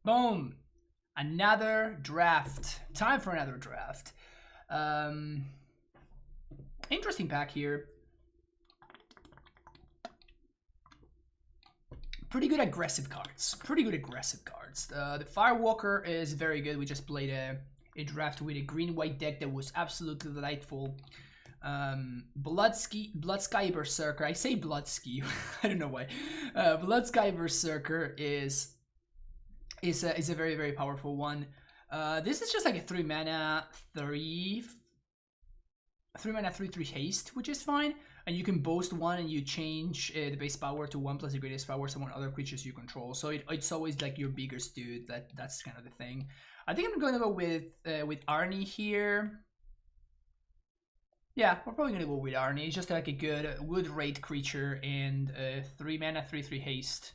Boom. Another draft. Time for another draft. Interesting pack here. Pretty good aggressive cards. The Firewalker is very good. We just played a draft with a green-white deck that was absolutely delightful. Bloodsky Berserker. I say Bloodsky. I don't know why. Bloodsky Berserker is a very, very powerful one. This is just like a 3 mana 3/3 haste, which is fine. And you can boast one and you change the base power to 1 plus the greatest power summon other creatures you control. So it's always like your biggest dude. That's kind of the thing. I think I'm gonna go with Arnie here. Yeah, we're probably gonna go with Arnie. It's just like a good raid creature, and 3 mana 3/3 haste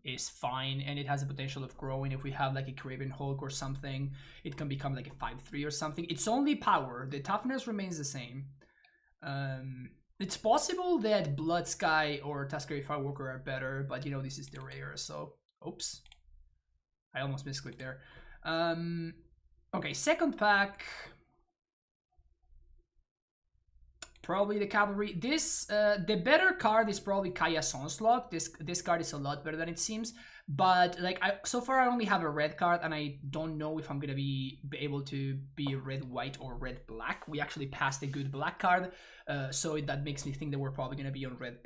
is fine, and it has the potential of growing. If we have like a Craven Hulk or something, it can become like a 5/3 or something. It's only power. The toughness remains the same. It's possible that Bloodsky or Tuskegee Firewalker are better, but you know, this is the rare, so oops. I almost misclicked there. Okay, second pack. Probably the Cavalry. This the better card is probably Kaya's Onslaught. This card is a lot better than it seems. But like so far I only have a red card, and I don't know if I'm gonna be able to be red-white or red-black. We actually passed a good black card, so that makes me think that we're probably gonna be on red,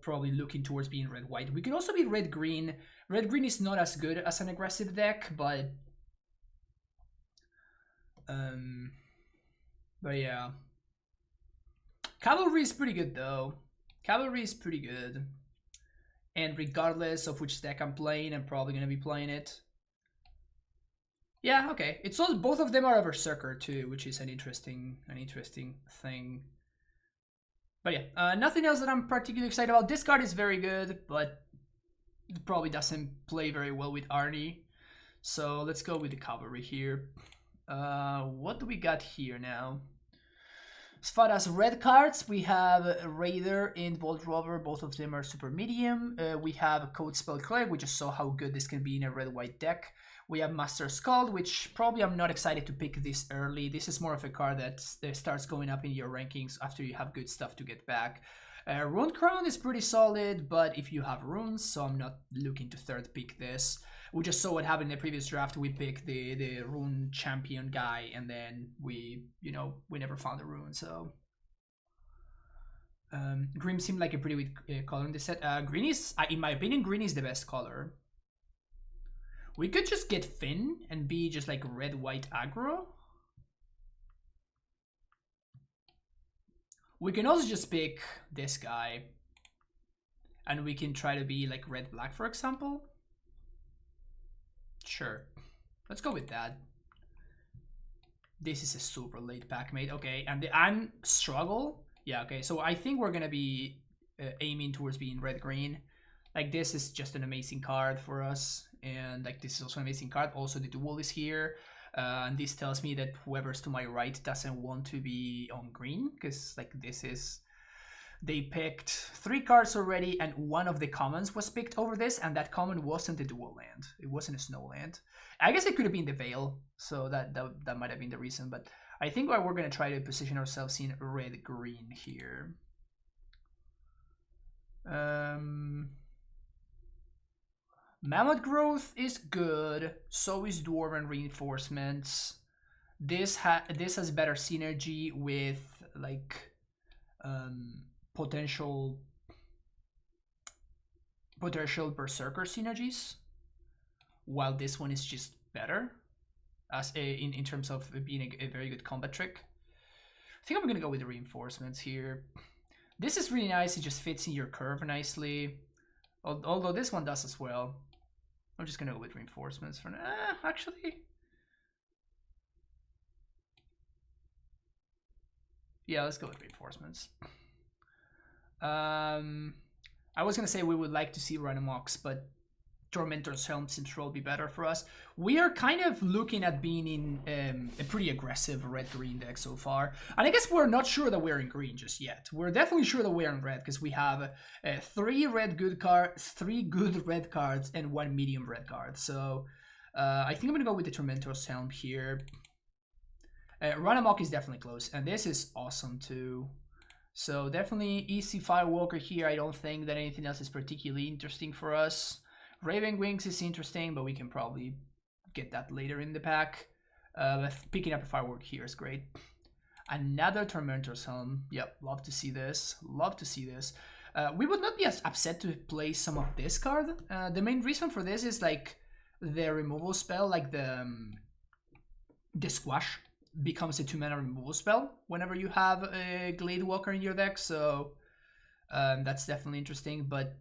probably looking towards being red-white. We could also be red-green. Red-green is not as good as an aggressive deck, but yeah. Cavalry is pretty good though. Cavalry is pretty good. And regardless of which deck I'm playing, I'm probably gonna be playing it. Yeah, okay. It's all, both of them are a Berserker too, which is an interesting thing. But yeah, nothing else that I'm particularly excited about. This card is very good, but it probably doesn't play very well with Arnie. So let's go with the Cavalry here. What do we got here now? As far as red cards, we have Raider and Vault Rover. Both of them are super medium. We have Code Spell Cleric. We just saw how good this can be in a red-white deck. We have Master Skull, which probably I'm not excited to pick this early. This is more of a card that starts going up in your rankings after you have good stuff to get back. Rune Crown is pretty solid, but if you have runes, so I'm not looking to third pick this. We just saw what happened in the previous draft. We picked the rune champion guy, and then we never found a rune. So green seemed like a pretty weak color in this set. Green is, in my opinion, green is the best color. We could just get Finn and be just like red-white aggro. We can also just pick this guy, and we can try to be like red-black, for example. Sure, let's go with that. This is a super late pack, mate. Okay, and the struggle. Yeah, okay, so I think we're gonna be aiming towards being red-green. Like, this is just an amazing card for us, and like this is also an amazing card. Also, the duel is here, and this tells me that whoever's to my right doesn't want to be on green, because like this is, they picked 3 cards already, and one of the commons was picked over this, and that common wasn't a dual land. It wasn't a snow land. I guess it could have been the Veil, so that might have been the reason. But I think we're going to try to position ourselves in red-green here. Mammoth Growth is good. So is Dwarven Reinforcements. This has better synergy with like potential Berserker synergies, while this one is just better as in terms of being a very good combat trick. I think I'm gonna go with the Reinforcements here. This is really nice. It just fits in your curve nicely, although this one does as well. I'm just gonna go with Reinforcements for now. Actually, yeah, let's go with Reinforcements. I was gonna say we would like to see Rhinomox, but Tormentor's Helm seems to be better for us. We are kind of looking at being in a pretty aggressive red-green deck so far, and I guess we're not sure that we're in green just yet. We're definitely sure that we're in red because we have 3 good red cards, and 1 medium red card. So I think I'm gonna go with the Tormentor's Helm here. Run Amok is definitely close, and this is awesome too. So definitely easy Firewalker here. I don't think that anything else is particularly interesting for us. Raven Wings is interesting, but we can probably get that later in the pack. But picking up a Firewalker here is great. Another Tormentor's Helm. Yep, love to see this. Love to see this. We would not be as upset to play some of this card. The main reason for this is like the removal spell, like the Squash becomes a 2-mana removal spell whenever you have a Glade Walker in your deck. So that's definitely interesting. But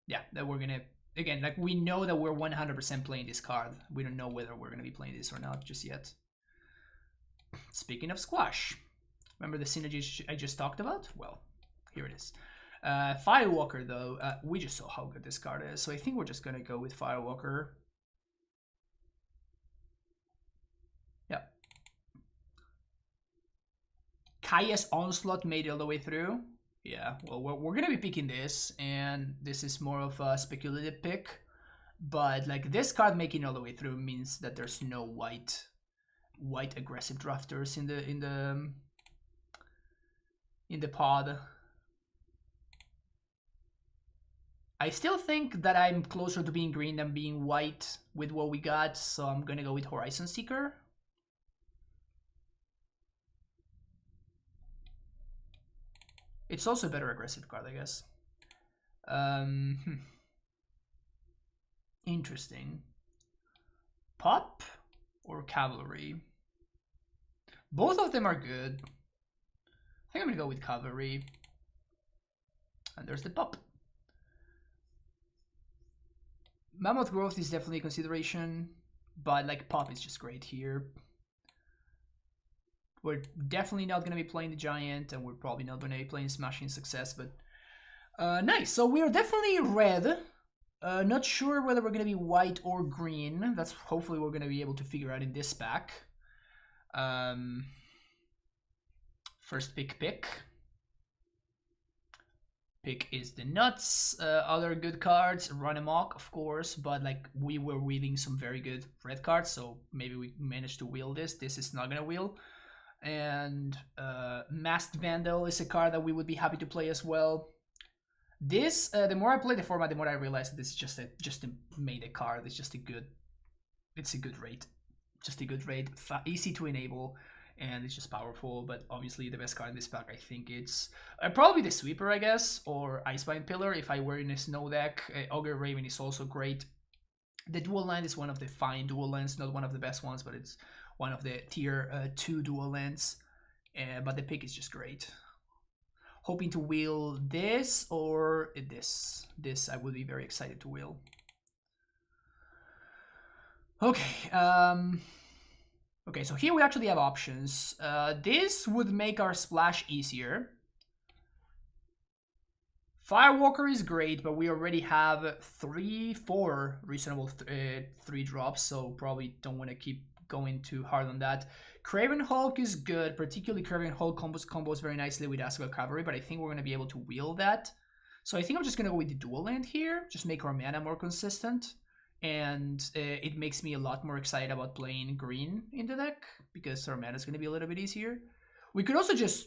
yeah, that we're gonna again, like we know that we're 100% playing this card. We don't know whether we're gonna be playing this or not just yet. Speaking of Squash, remember the synergy I just talked about? Well, here it is. Firewalker, though, we just saw how good this card is, so I think we're just gonna go with Firewalker. Yeah. Kaya's Onslaught made it all the way through. Yeah, well, we're gonna be picking this, and this is more of a speculative pick. But like this card making it all the way through means that there's no white aggressive drafters in the pod. I still think that I'm closer to being green than being white with what we got, so I'm gonna go with Horizon Seeker. It's also a better aggressive card, I guess. Interesting. Pop or Cavalry? Both of them are good. I think I'm gonna go with Cavalry. And there's the Pop. Mammoth Growth is definitely a consideration, but like Pop is just great here. We're definitely not going to be playing the Giant, and we're probably not going to be playing Smashing Success, but nice. So we're definitely red. Not sure whether we're going to be white or green. That's hopefully we're going to be able to figure out in this pack. First pick. Pick is the Nuts. Other good cards, Run Amok, of course, but like we were wheeling some very good red cards, so maybe we managed to wheel this. This is not going to wheel. And Masked Vandal is a card that we would be happy to play as well. This, the more I play the format, the more I realize that this is just a made card. It's just a good rate. Just a good rate, easy to enable, and it's just powerful. But obviously the best card in this pack, I think it's probably the Sweeper, I guess, or Icebind Pillar if I were in a snow deck. Ogre Raven is also great. The Dual Land is one of the fine dual lands, not one of the best ones, but it's one of the tier 2 dual lands. But the pick is just great. Hoping to wheel this or this. This I would be very excited to wheel. Okay. Okay, so here we actually have options. This would make our splash easier. Firewalker is great, but we already have 4 reasonable 3 drops, so probably don't want to keep going too hard on that. Craven Hulk is good, particularly Craven Hulk combos very nicely with Asgard Cavalry, but I think we're going to be able to wheel that. So I think I'm just going to go with the dual land here, just make our mana more consistent. And it makes me a lot more excited about playing green in the deck, because our mana is going to be a little bit easier. We could also just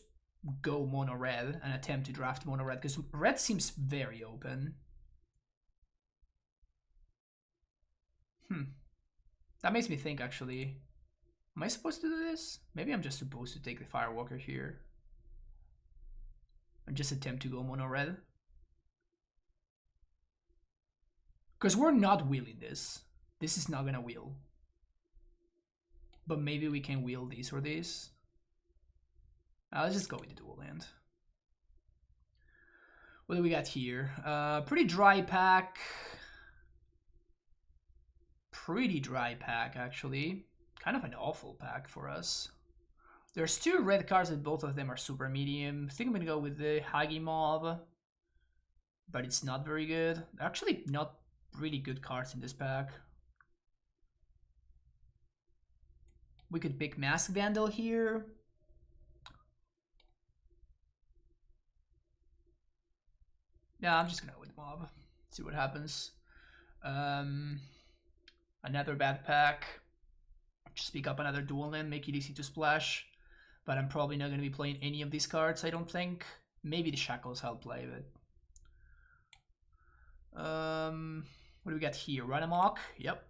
go mono red and attempt to draft mono red, because red seems very open. That makes me think, actually. Am I supposed to do this? Maybe I'm just supposed to take the Firewalker here. And just attempt to go mono red. Because we're not wheeling this. This is not gonna wheel. But maybe we can wheel this or this. Let's just go with the dual land. What do we got here? Pretty dry pack. Pretty dry pack, actually. Kind of an awful pack for us. There's 2 red cards, and both of them are super medium. I think I'm gonna go with the Hagi Mob. But it's not very good. Actually, not really good cards in this pack. We could pick Mask Vandal here. Yeah, I'm just gonna go with Mob. See what happens. Another bad pack. Just pick up another dual land, make it easy to splash. But I'm probably not going to be playing any of these cards, I don't think. Maybe the Shackles I'll play, but... what do we got here? Run Amok. Yep.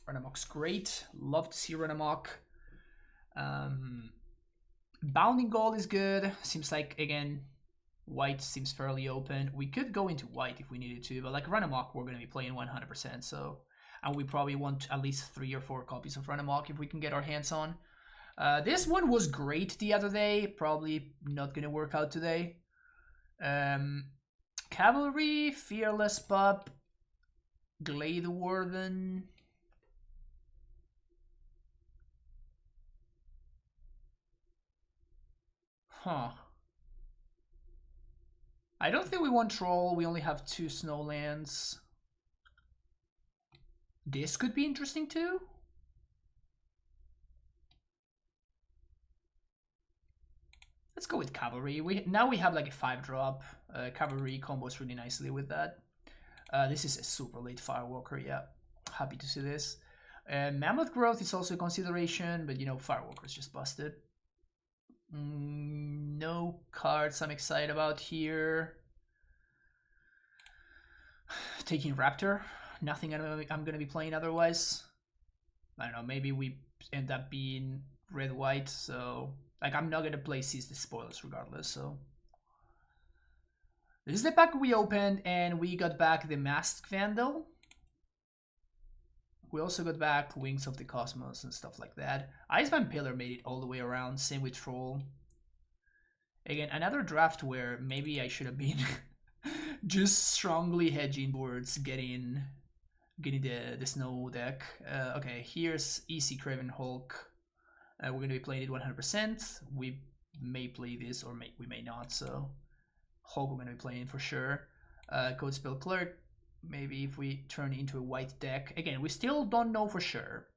Run Amok's great. Love to see Run Amok. Bounding Gold is good. Seems like, again, white seems fairly open. We could go into white if we needed to, but like Run Amok, we're going to be playing 100%, so... And we probably want at least 3 or 4 copies of Run Amok if we can get our hands on. This one was great the other day. Probably not going to work out today. Cavalry, Fearless Pup, Glade Warden. Huh. I don't think we want Troll. We only have 2 Snowlands. This could be interesting too. Let's go with Cavalry. Now we have like a 5-drop. Cavalry combos really nicely with that. This is a super late Firewalker, yeah. Happy to see this. Mammoth Growth is also a consideration, but you know, Firewalker's just busted. No cards I'm excited about here. Taking Raptor. Nothing I'm gonna be playing otherwise. I don't know, maybe we end up being red-white, so... Like, I'm not gonna play Seize the Spoils regardless, so... This is the pack we opened, and we got back the Masked Vandal. We also got back Wings of the Cosmos and stuff like that. Iceman Pillar made it all the way around, same with Troll. Again, another draft where maybe I should have been just strongly hedging towards getting the snow deck. Okay, here's Easy Craven Hulk. We're going to be playing it 100%. We may play this or we may not, so Hulk we're going to be playing for sure. Code Spell Clerk, maybe if we turn it into a white deck. Again, we still don't know for sure.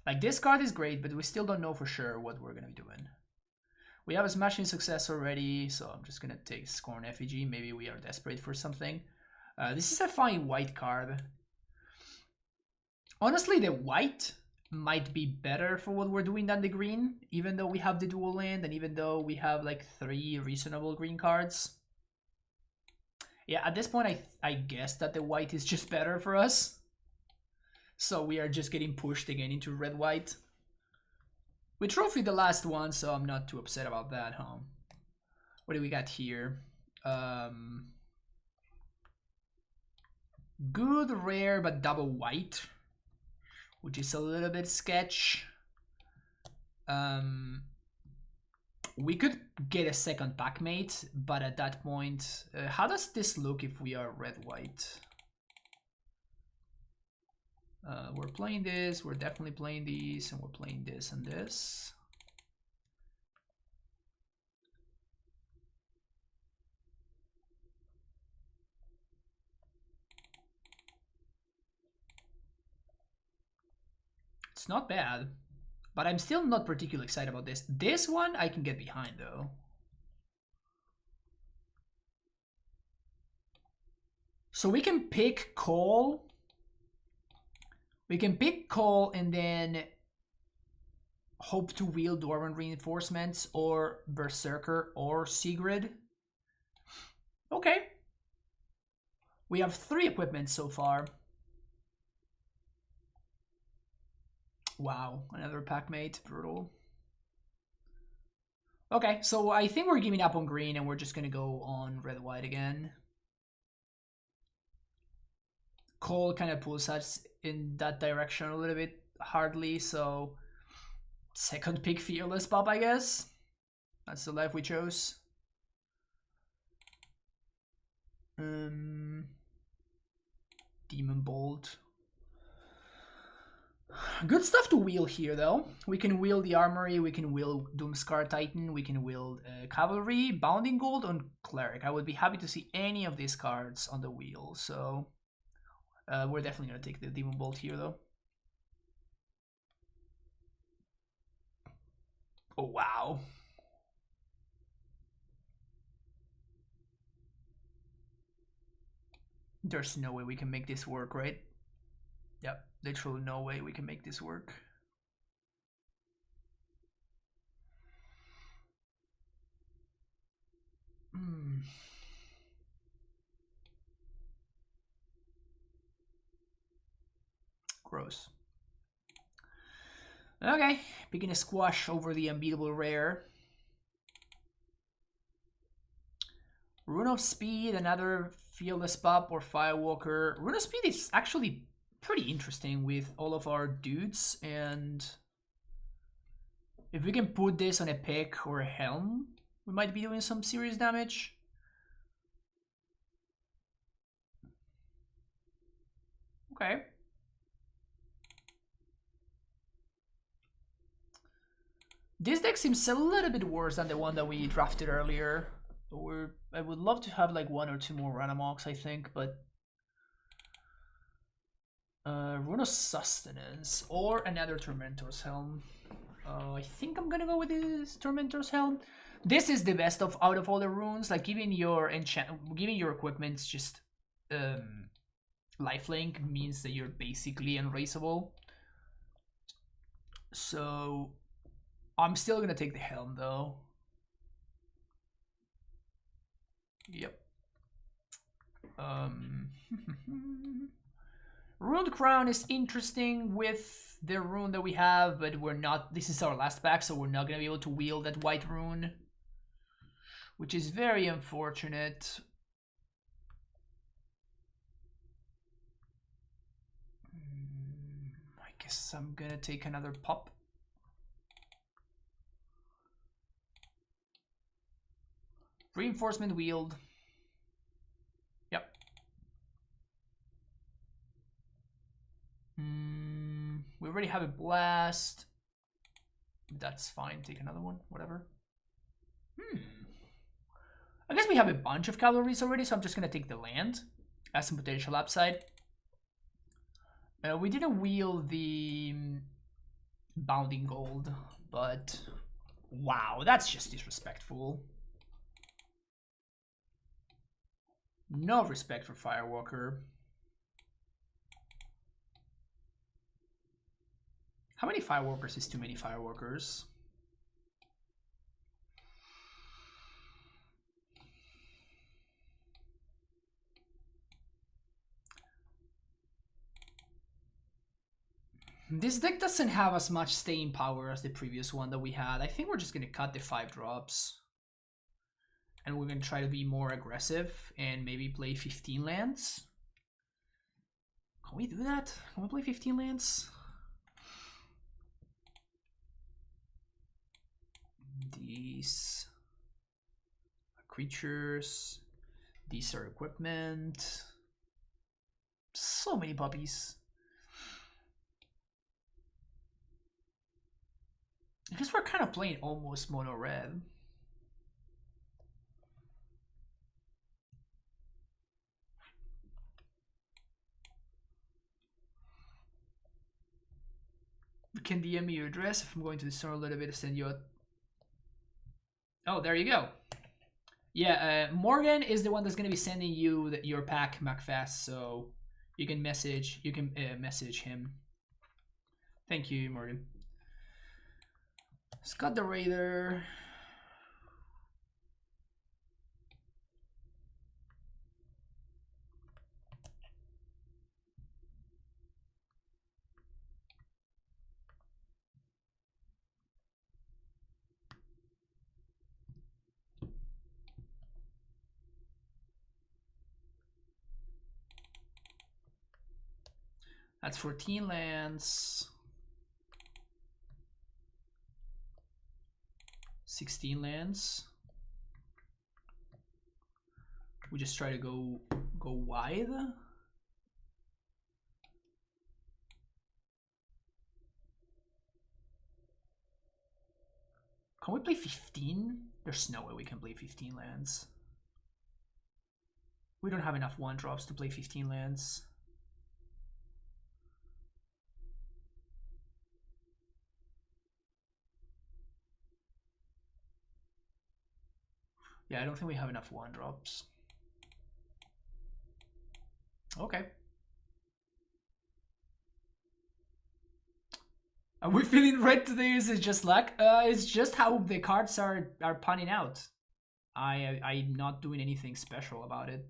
Like, this card is great, but we still don't know for sure what we're going to be doing. We have a Smashing Success already, so I'm just going to take Scorn Effigy. Maybe we are desperate for something. This is a fine white card. Honestly, the white might be better for what we're doing than the green, even though we have the dual land and even though we have like 3 reasonable green cards. Yeah, at this point, I guess that the white is just better for us. So we are just getting pushed again into red-white. We trophied the last one, so I'm not too upset about that, huh? What do we got here? Good, rare, but double white, which is a little bit sketch. We could get a second packmate, but at that point, how does this look if we are red-white? We're playing this, we're definitely playing these, and we're playing this and this. It's not bad, but I'm still not particularly excited about this. This one I can get behind though. So we can pick Cole. We can pick Cole and then hope to wield Dwarven Reinforcements or Berserker or Sigrid. Okay. We have 3 equipments so far. Wow, another packmate, brutal. Okay, so I think we're giving up on green and we're just gonna go on red-white again. Cole kind of pulls us in that direction a little bit hardly, so second pick Fearless Pup, I guess. That's the life we chose. Demon Bolt. Good stuff to wield here, though. We can wield the Armory, we can wield Doomscar Titan, we can wield Cavalry, Bounding Gold, and Cleric. I would be happy to see any of these cards on the wheel, so we're definitely going to take the Demon Bolt here, though. Oh, wow. There's no way we can make this work, right? Yep. Literally no way we can make this work. Gross. Okay, picking a squash over the unbeatable rare. Rune of Speed, another Fearless Pup or Firewalker. Rune of Speed is actually pretty interesting with all of our dudes, and if we can put this on a pick or a helm, we might be doing some serious damage. Okay. This deck seems a little bit worse than the one that we drafted earlier. I would love to have like 1 or 2 more Ranamox, I think, but Rune of Sustenance or another Tormentor's Helm. I think I'm gonna go with this Tormentor's Helm. This is the best of out of all the runes. Like giving your equipment just lifelink means that you're basically unraceable. So I'm still gonna take the helm though. Yep. Runed Crown is interesting with the rune that we have, but we're not. This is our last pack, so we're not gonna be able to wield that white rune, which is very unfortunate. I guess I'm gonna take another pop. Reinforcement wield. Yep. We already have a blast. That's fine. Take another one. Whatever. I guess we have a bunch of cavalries already, so I'm just gonna take the land as some potential upside. We didn't wield the bounding gold, but wow, that's just disrespectful. No respect for Firewalker. How many Firewalkers is too many Firewalkers? This deck doesn't have as much staying power as the previous one that we had. I think we're just going to cut the 5 drops. And we're going to try to be more aggressive and maybe play 15 lands. Can we do that? Can we play 15 lands? These are creatures. These are equipment. So many puppies. I guess we're kind of playing almost mono red. You can DM me your address if I'm going to the store a little bit to send you a... Oh, there you go. Yeah, Morgan is the one that's going to be sending you your pack, MacFast, so you can message him. Thank you, Morgan. Scott the Raider. That's 14 lands. 16 lands. We just try to go wide. Can we play 15? There's no way we can play 15 lands. We don't have enough 1-drops to play 15 lands. Yeah, I don't think we have enough 1-drops. Okay. Are we feeling red today? Is it just luck? It's just how the cards are panning out. I'm not doing anything special about it.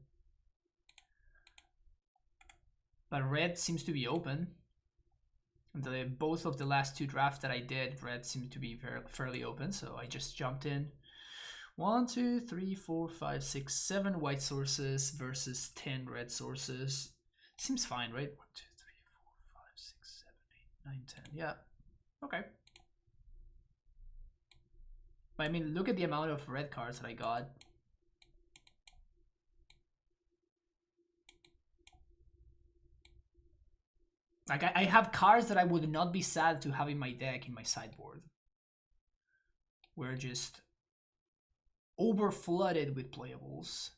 But red seems to be open. Both of the last two drafts that I did, red seemed to be fairly open, so I just jumped in. 1, 2, 3, 4, 5, 6, 7 white sources versus 10 red sources. Seems fine, right? 1, 2, 3, 4, 5, 6, 7, 8, 9, 10. Yeah. Okay. But I mean, look at the amount of red cards that I got. Like, I have cards that I would not be sad to have in my deck, in my sideboard. We're just over flooded with playables.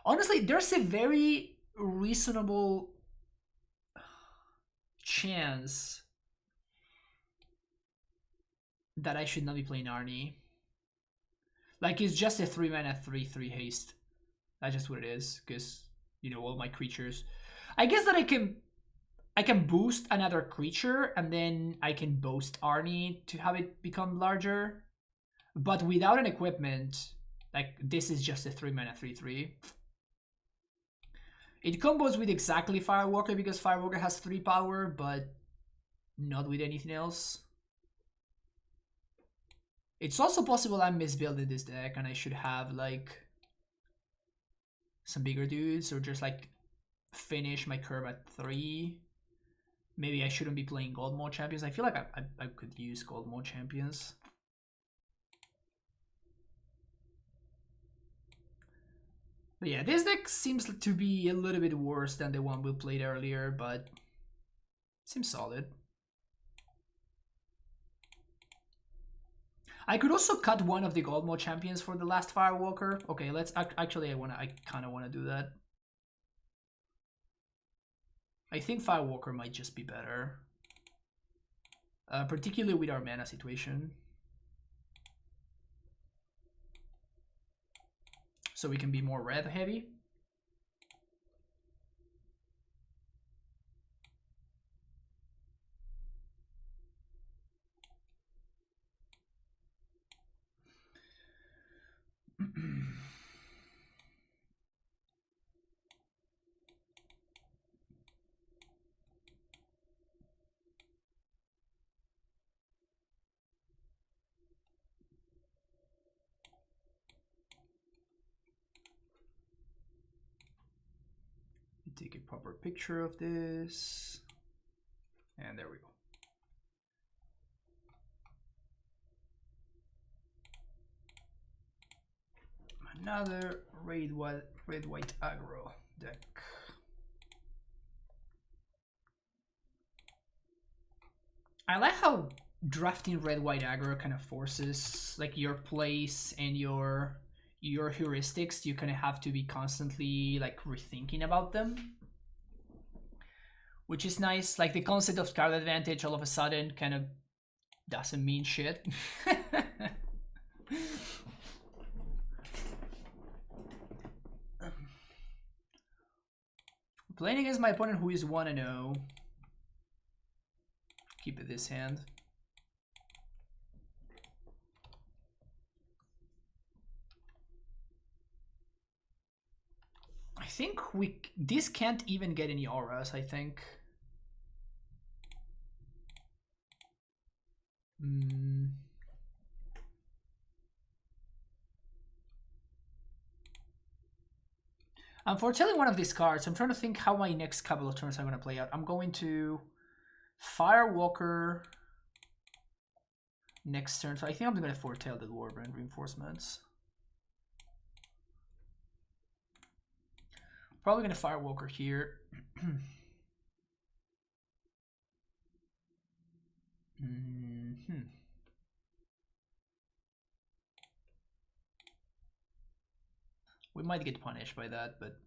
Honestly, there's a very reasonable chance that I should not be playing Arnie. Like, it's just a 3-mana 3/3 haste. That's just what it is, because, you know, all my creatures. I guess that I can boost another creature, and then I can boost Arnie to have it become larger. But without an equipment, like, this is just a 3-mana 3/3. It combos with exactly Firewalker because Firewalker has 3 power, but not with anything else. It's also possible I'm misbuilding this deck and I should have, like, some bigger dudes or just, like, finish my curve at 3. Maybe I shouldn't be playing Gold Mode Champions. I feel like I could use Gold Mode Champions. But yeah, this deck seems to be a little bit worse than the one we played earlier, but seems solid. I could also cut one of the Gold Mode Champions for the last Firewalker. Okay, let's actually I kind of want to do that. I think Firewalker might just be better. Particularly with our mana situation. So we can be more red heavy. Take a proper picture of this. And there we go. Another red white aggro deck. I like how drafting red white aggro kind of forces like your place and your heuristics. You kind of have to be constantly like rethinking about them, which is nice. Like the concept of card advantage all of a sudden kind of doesn't mean shit. Playing against my opponent who is 1-0. Keep it this hand. I think this can't even get any auras, I think. I'm foretelling one of these cards. I'm trying to think how my next couple of turns are going to play out. I'm going to Firewalker next turn. So I think I'm going to foretell the Warbrand reinforcements. Probably going to Firewalker here. We might get punished by that, but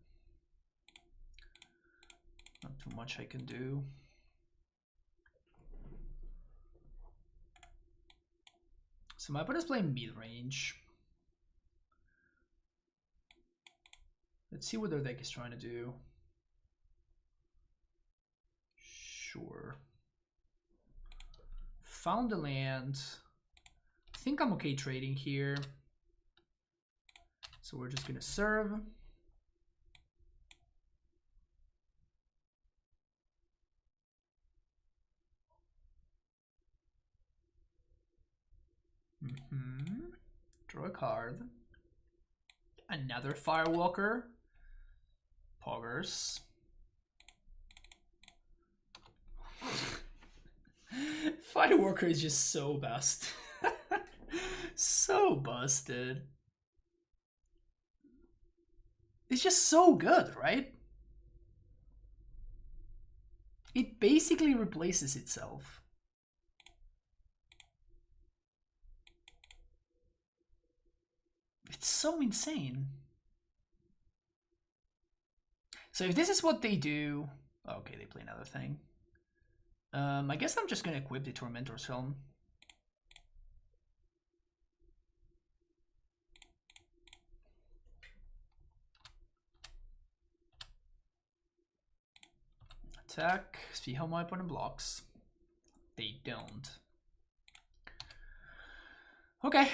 not too much I can do. So my opponent's playing mid-range. Let's see what their deck is trying to do. Sure. found the land. I think I'm okay trading here. So we're just gonna serve. Draw a card. Another Firewalker. Poggers. Firewalker is just so bust. So busted. It's just so good, right? It basically replaces itself. It's so insane. So if this is what they do... Okay, they play another thing. I guess I'm just gonna equip the Tormentor's Helm. Attack, see how my opponent blocks. They don't. Okay.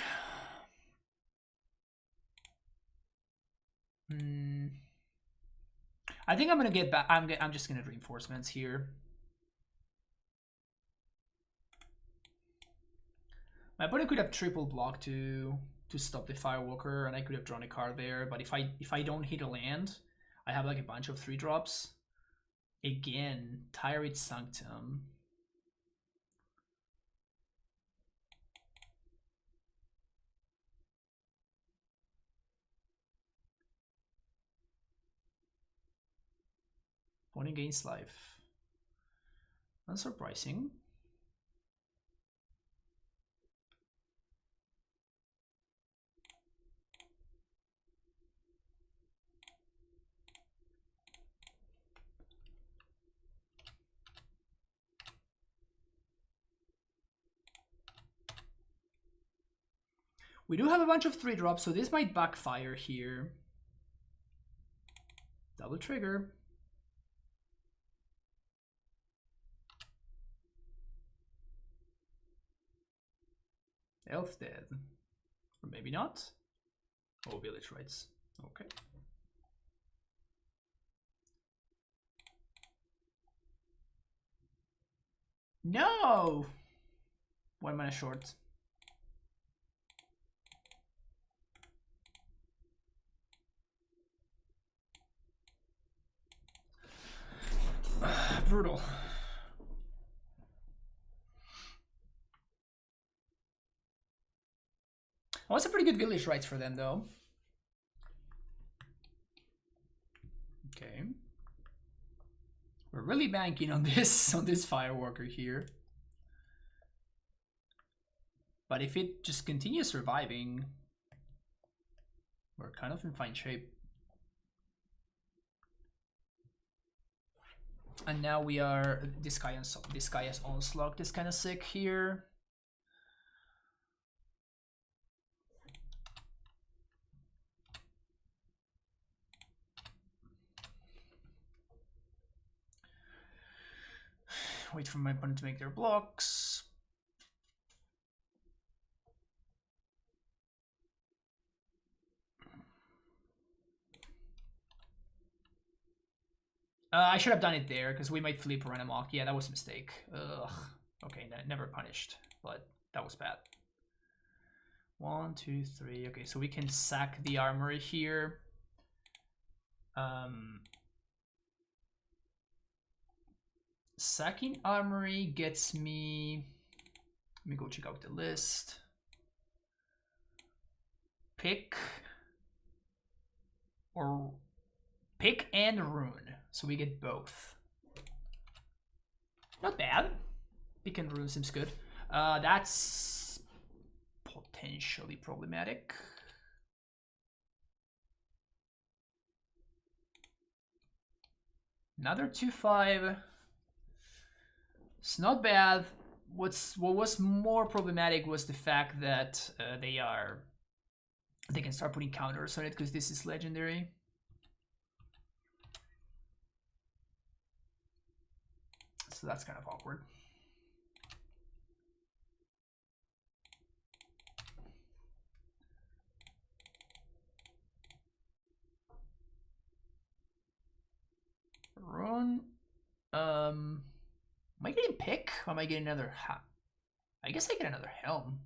I think I'm gonna get back. I'm just gonna reinforcements here. My opponent could have triple block to stop the Firewalker, and I could have drawn a card there. But if I don't hit a land, I have like a bunch of 3-drops. Again, Tyrant Sanctum. Opponent gains life. Unsurprising. We do have a bunch of 3-drops, so this might backfire here. Double trigger. Elf dead. Or maybe not. Oh, village rights. Okay. No! 1 mana short. Brutal. Oh, it's a pretty good village rights for them, though. Okay. We're really banking on this Firewalker here. But if it just continues surviving, we're kind of in fine shape. And now we are this guy is Onslaught. This kind of sick here. Wait for my opponent to make their blocks. I should have done it there because we might flip or run amok. Yeah, that was a mistake. Ugh. Okay, never punished, but that was bad. 1, 2, 3. Okay, so we can sack the armory here. Sacking armory gets me. Let me go check out the list. Pick and rune, so we get both. Not bad. Pick and rune seems good. That's potentially problematic. Another 2/5. It's not bad. What was more problematic was the fact that they can start putting counters on it because this is legendary. So that's kind of awkward. down. Am I getting pick? Or am I getting another hat? I guess I get another helm.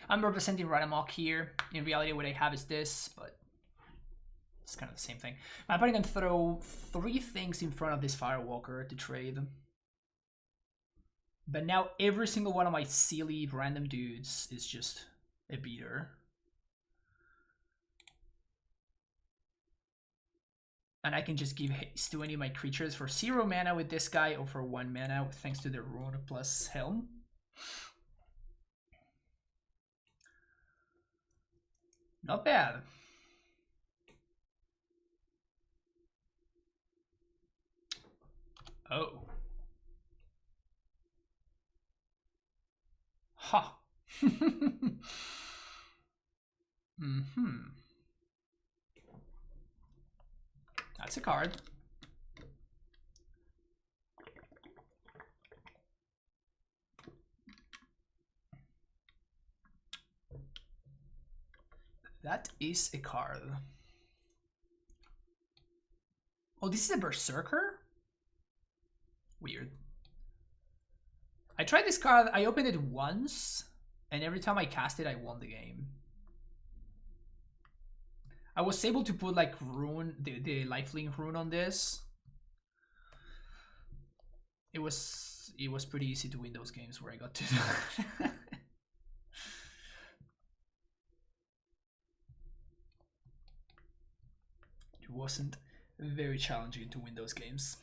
I'm representing Radamok here. In reality, what I have is this, but it's kind of the same thing. My opponent can throw 3 things in front of this Firewalker to trade. But now every single one of my silly random dudes is just a beater. And I can just give haste to any of my creatures for 0 mana with this guy or for 1 mana thanks to the Rune plus Helm. Not bad. Oh. Ha. That's a card. That is a card. Oh, this is a Berserker? Weird. I tried this card, I opened it once, and every time I cast it, I won the game. I was able to put like rune, the lifelink rune on this. It was pretty easy to win those games where I got to. It wasn't very challenging to win those games.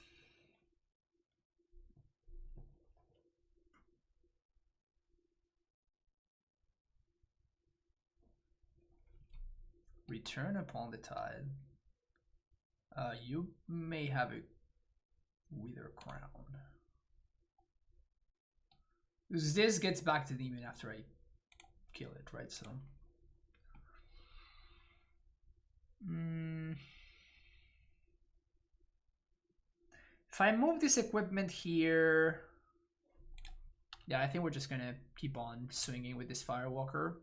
Return upon the tide. You may have a Wither Crown. This gets back to Demon after I kill it, right? So. If I move this equipment here, yeah, I think we're just gonna keep on swinging with this Firewalker.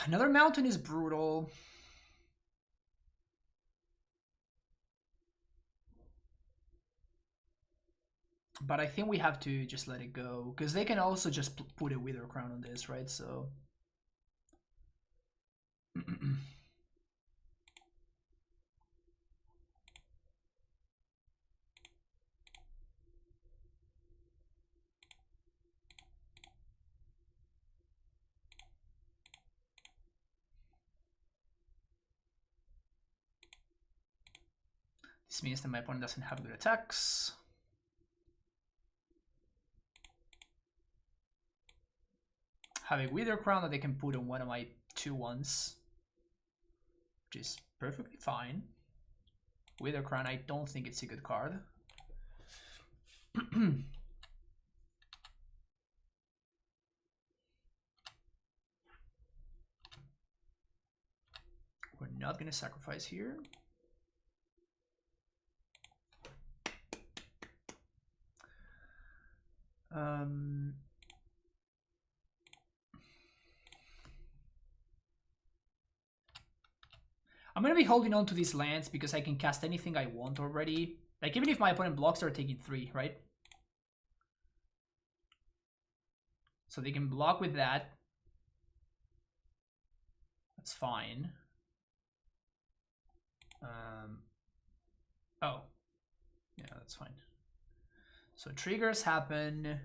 Another mountain is brutal. But I think we have to just let it go, because they can also just put a Wither Crown on this, right? So. This means that my opponent doesn't have good attacks. Have a Wither Crown that they can put on one of my 2/1s, which is perfectly fine. Wither Crown, I don't think it's a good card. We're not going to sacrifice here. I'm going to be holding on to these lands because I can cast anything I want already. Like, even if my opponent blocks, they're taking 3, right? So they can block with that. That's fine. Oh. Yeah, that's fine. So triggers happen.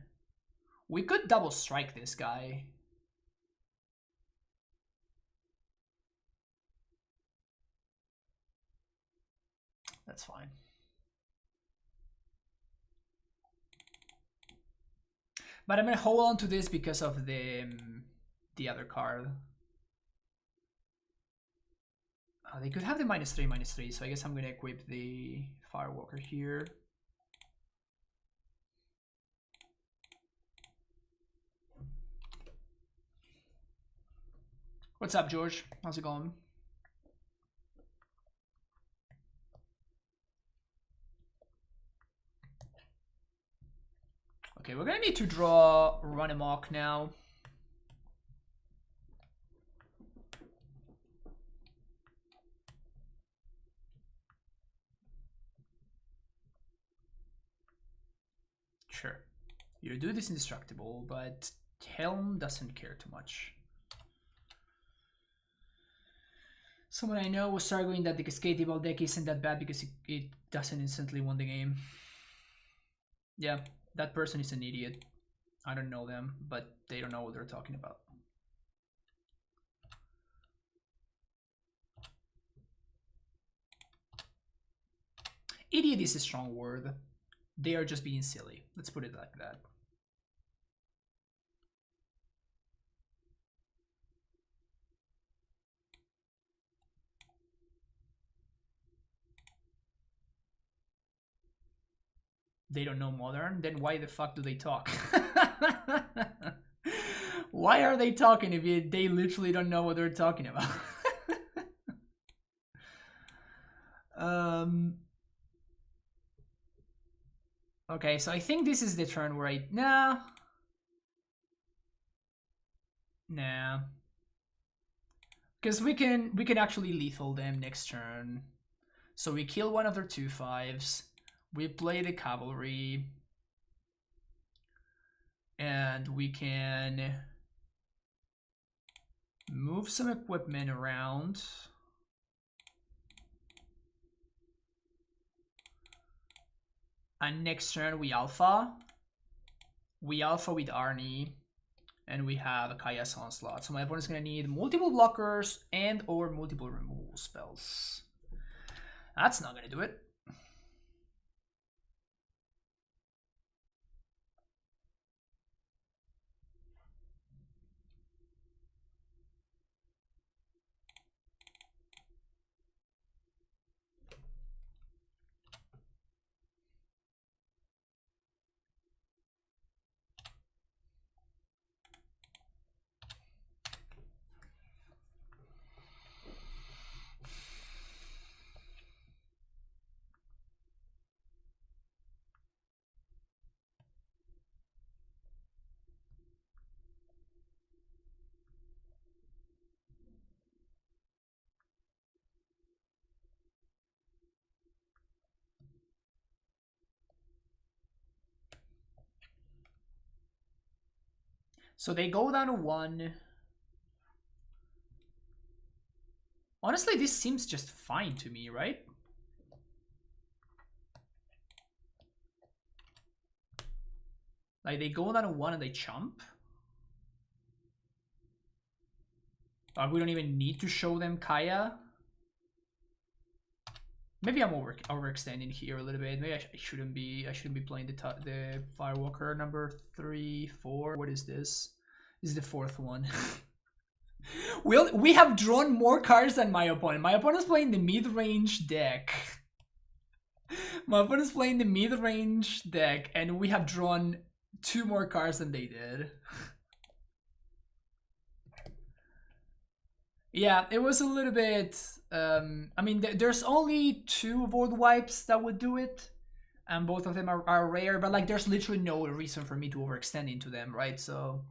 We could double strike this guy. That's fine. But I'm gonna hold on to this because of the other card. They could have the -3/-3, so I guess I'm gonna equip the Firewalker here. What's up, George? How's it going? Okay, we're gonna need to draw Run Amok now. Sure. Your dude is indestructible, but Helm doesn't care too much. Someone I know was arguing that the Cascade Ball deck isn't that bad because it doesn't instantly win the game. Yeah, that person is an idiot. I don't know them, but they don't know what they're talking about. Idiot is a strong word. They are just being silly. Let's put it like that. They don't know Modern, then why the fuck do they talk? Why are they talking if they literally don't know what they're talking about? Okay, so I think this is the turn where I... Nah. Because we can actually lethal them next turn. So we kill one of their 2/5s. We play the cavalry. And we can move some equipment around. And next turn we alpha. We alpha with Arnie. And we have a Kaya's Onslaught. So my opponent's gonna need multiple blockers and or multiple removal spells. That's not gonna do it. So they go down to 1. Honestly, this seems just fine to me, right? Like, they go down to 1 and they chump. We don't even need to show them Kaya. Maybe I'm overextending here a little bit. Maybe I shouldn't be. I shouldn't be playing the Firewalker number 3, 4. What is this? This is the 4th one. We have drawn more cards than my opponent. My opponent's playing the mid-range deck. My opponent's playing the mid-range deck, and we have drawn 2 more cards than they did. Yeah, it was a little bit... I mean, there's only 2 board wipes that would do it, and both of them are rare, but like there's literally no reason for me to overextend into them, right? So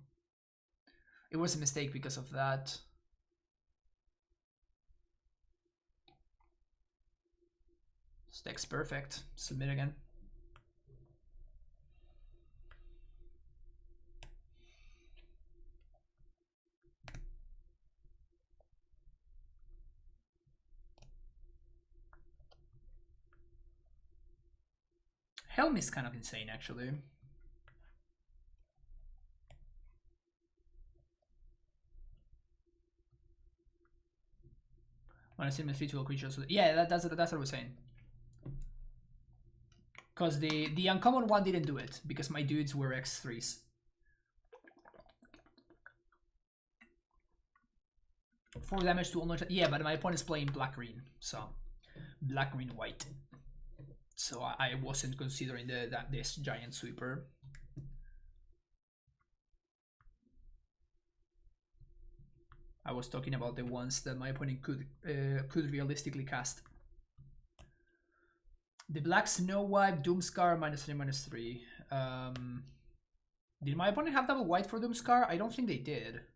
it was a mistake because of that. This deck's perfect. Submit again. Helm is kind of insane, actually. On a similar featual creature. So yeah, that's what I was saying. Because the uncommon one didn't do it, because my dudes were X3s. 4 damage to all. Yeah, but my opponent's playing black-green, so black-green-white. So I wasn't considering this giant sweeper. I was talking about the ones that my opponent could realistically cast. The black Snow White, Doomscar, -3/-3. Did my opponent have double white for Doomscar? I don't think they did.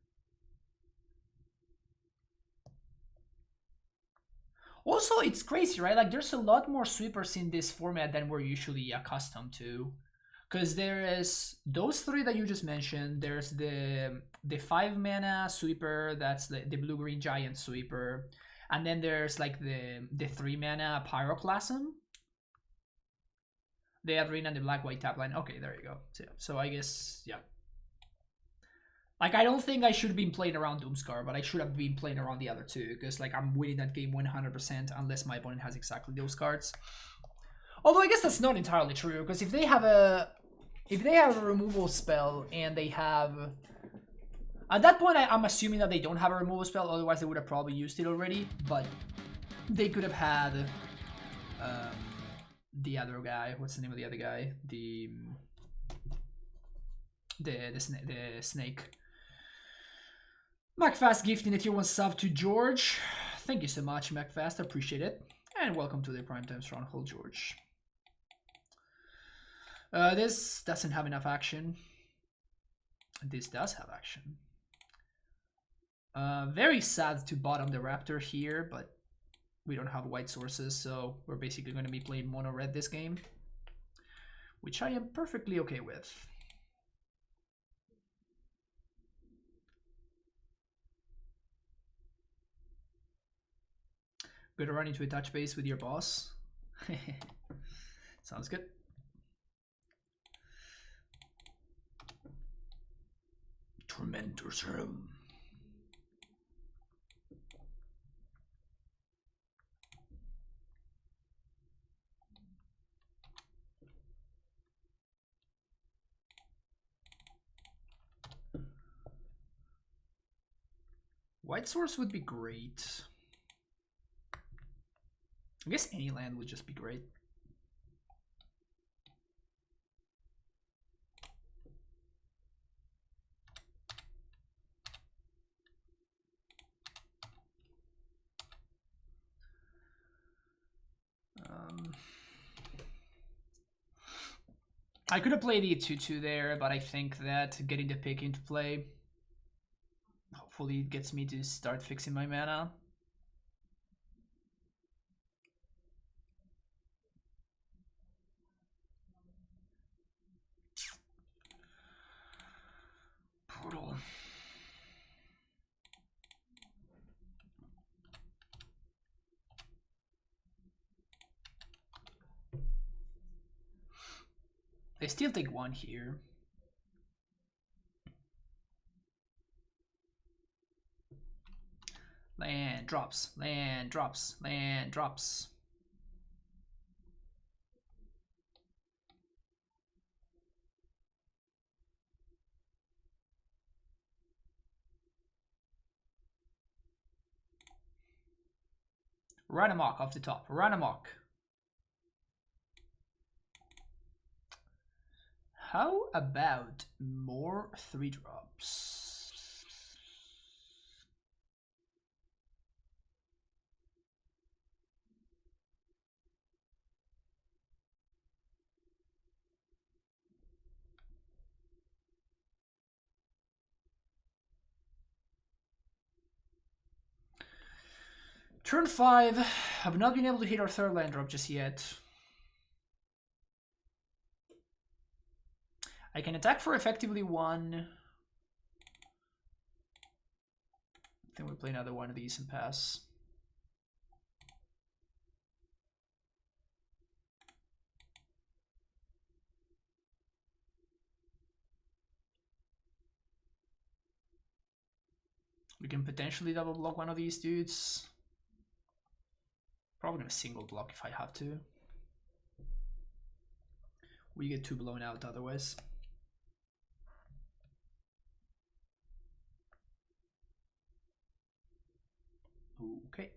Also, it's crazy, right? Like, there's a lot more sweepers in this format than we're usually accustomed to. Because there is those 3 that you just mentioned. There's the 5-mana sweeper, that's the blue-green giant sweeper. And then there's like the 3-mana Pyroclasm. They have green and the black-white tap line. Okay, there you go. So I guess, yeah. Like, I don't think I should have been playing around Doomscar, but I should have been playing around the other 2, because like I'm winning that game 100% unless my opponent has exactly those cards. Although I guess that's not entirely true, because if they have a removal spell and they have, at that point I'm assuming that they don't have a removal spell, otherwise they would have probably used it already. But they could have had the other guy. What's the name of the other guy? The snake. MacFast gifting a tier 1 sub to George. Thank you so much, MacFast. Appreciate it. And welcome to the Primetime Stronghold, George. This doesn't have enough action. This does have action. Very sad to bottom the Raptor here, but we don't have white sources, so we're basically going to be playing mono red this game, which I am perfectly okay with. Gonna run into a touch base with your boss. Sounds good. Tormentor's Room. White source would be great. I guess any land would just be great. I could have played the 2/2 there, but I think that getting the pick into play, hopefully it gets me to start fixing my mana. Portal. They still take 1 here. Land drops, land drops, land drops. Run amok off the top, run amok. How about more 3-drops? Turn 5, have not been able to hit our 3rd land drop just yet. I can attack for effectively 1. I think we'll play another one of these and pass. We can potentially double block one of these dudes. Probably gonna single block if I have to. We get too blown out otherwise. Okay.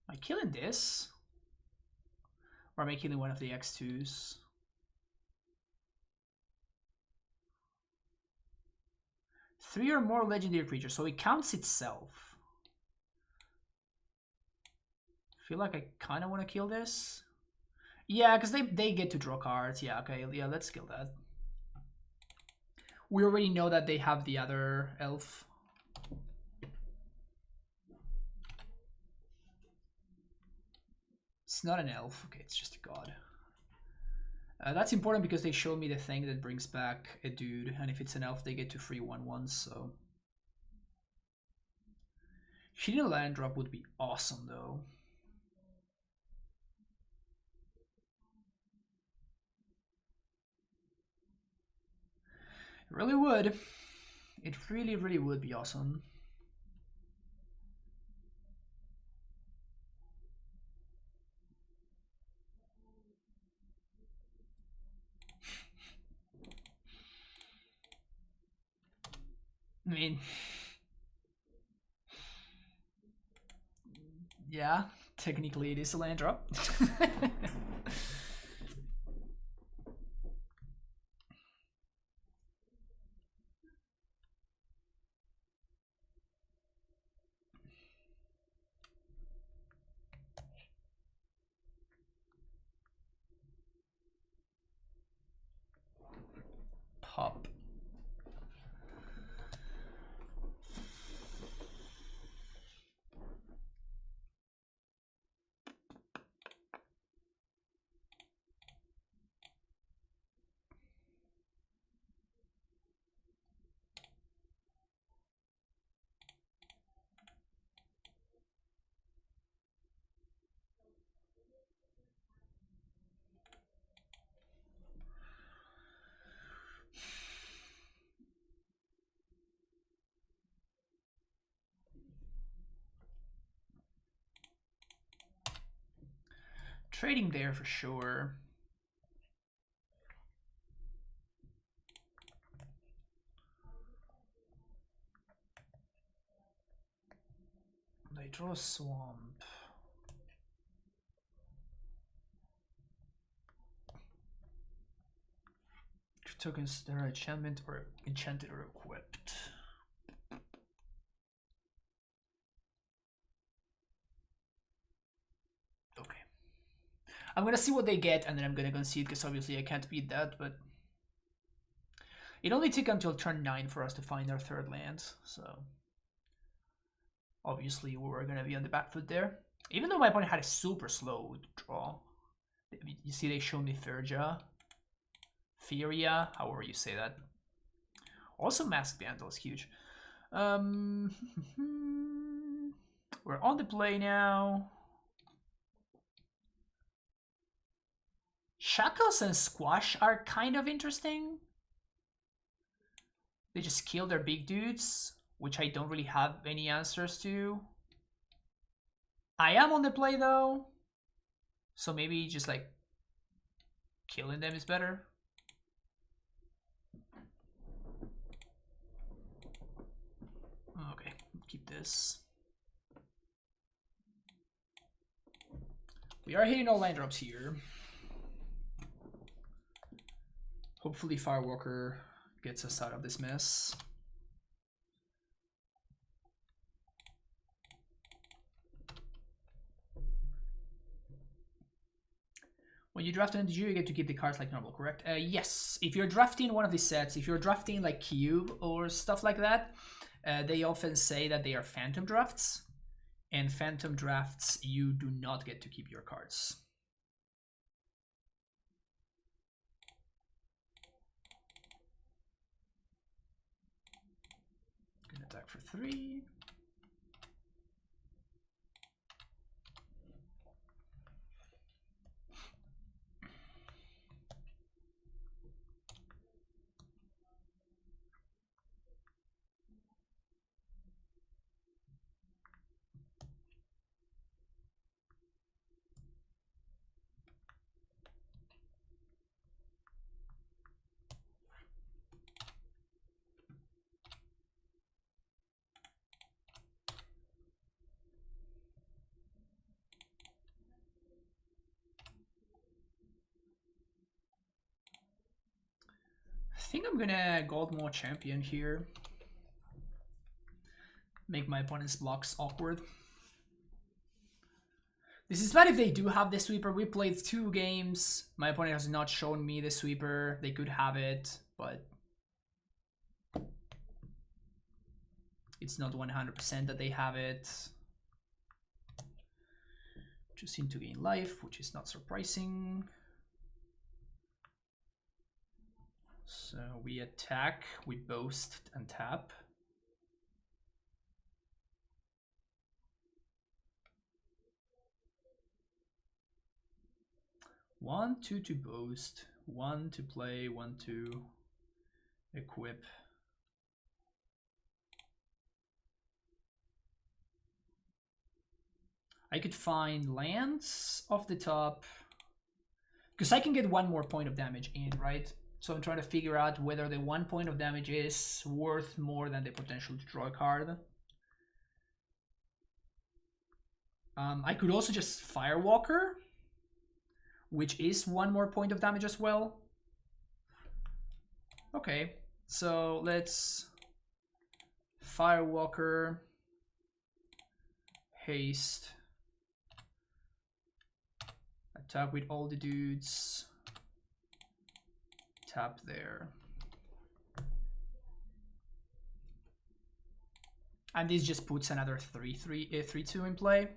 Am I killing this? Or am I killing one of the X2s? Three or more legendary creatures, so it counts itself. I feel like I kind of want to kill this. Yeah, because they get to draw cards. Yeah, okay, yeah, let's kill that. We already know that they have the other elf. It's not an elf. Okay, it's just a god. That's important because they show me the thing that brings back a dude, and if it's an elf, they get to free 1/1s. So shooting a land drop would be awesome, though. It really would. It really, really would be awesome. I mean, yeah, technically it is a land drop. Pop. Trading there for sure. They draw a swamp. Tokens that are enchantment or enchanted or equipped. Okay. I'm gonna see what they get and then I'm gonna concede because obviously I can't beat that, but it only took until turn 9 for us to find our third land, so obviously we were gonna be on the back foot there. Even though my opponent had a super slow draw. You see they show me Feria, however you say that. Also Masked Vandal is huge. We're on the play now. Shackles and Squash are kind of interesting. They just kill their big dudes, which I don't really have any answers to. I am on the play though, so maybe just like killing them is better. Okay, keep this. We are hitting all land drops here. Hopefully Firewalker gets us out of this mess. When you draft an NDG, you get to keep the cards like normal, correct? Yes. If you're drafting one of these sets, if you're drafting like Cube or stuff like that, they often say that they are phantom drafts. And phantom drafts, you do not get to keep your cards. Attack for 3. I think I'm gonna Gold Maw Champion here. Make my opponent's blocks awkward. This is bad if they do have the sweeper. We played 2 games. My opponent has not shown me the sweeper. They could have it, but it's not 100% that they have it. Just seem to gain life, which is not surprising. So we attack, we boast and tap. One, two to boast, 1 to play, 1 to equip. I could find lands off the top because I can get 1 more point of damage in, right? So I'm trying to figure out whether the 1 point of damage is worth more than the potential to draw a card. I could also just Firewalker, which is 1 more point of damage as well. Okay, so let's Firewalker, haste, attack with all the dudes. Tap there. And this just puts another 3/2 in play.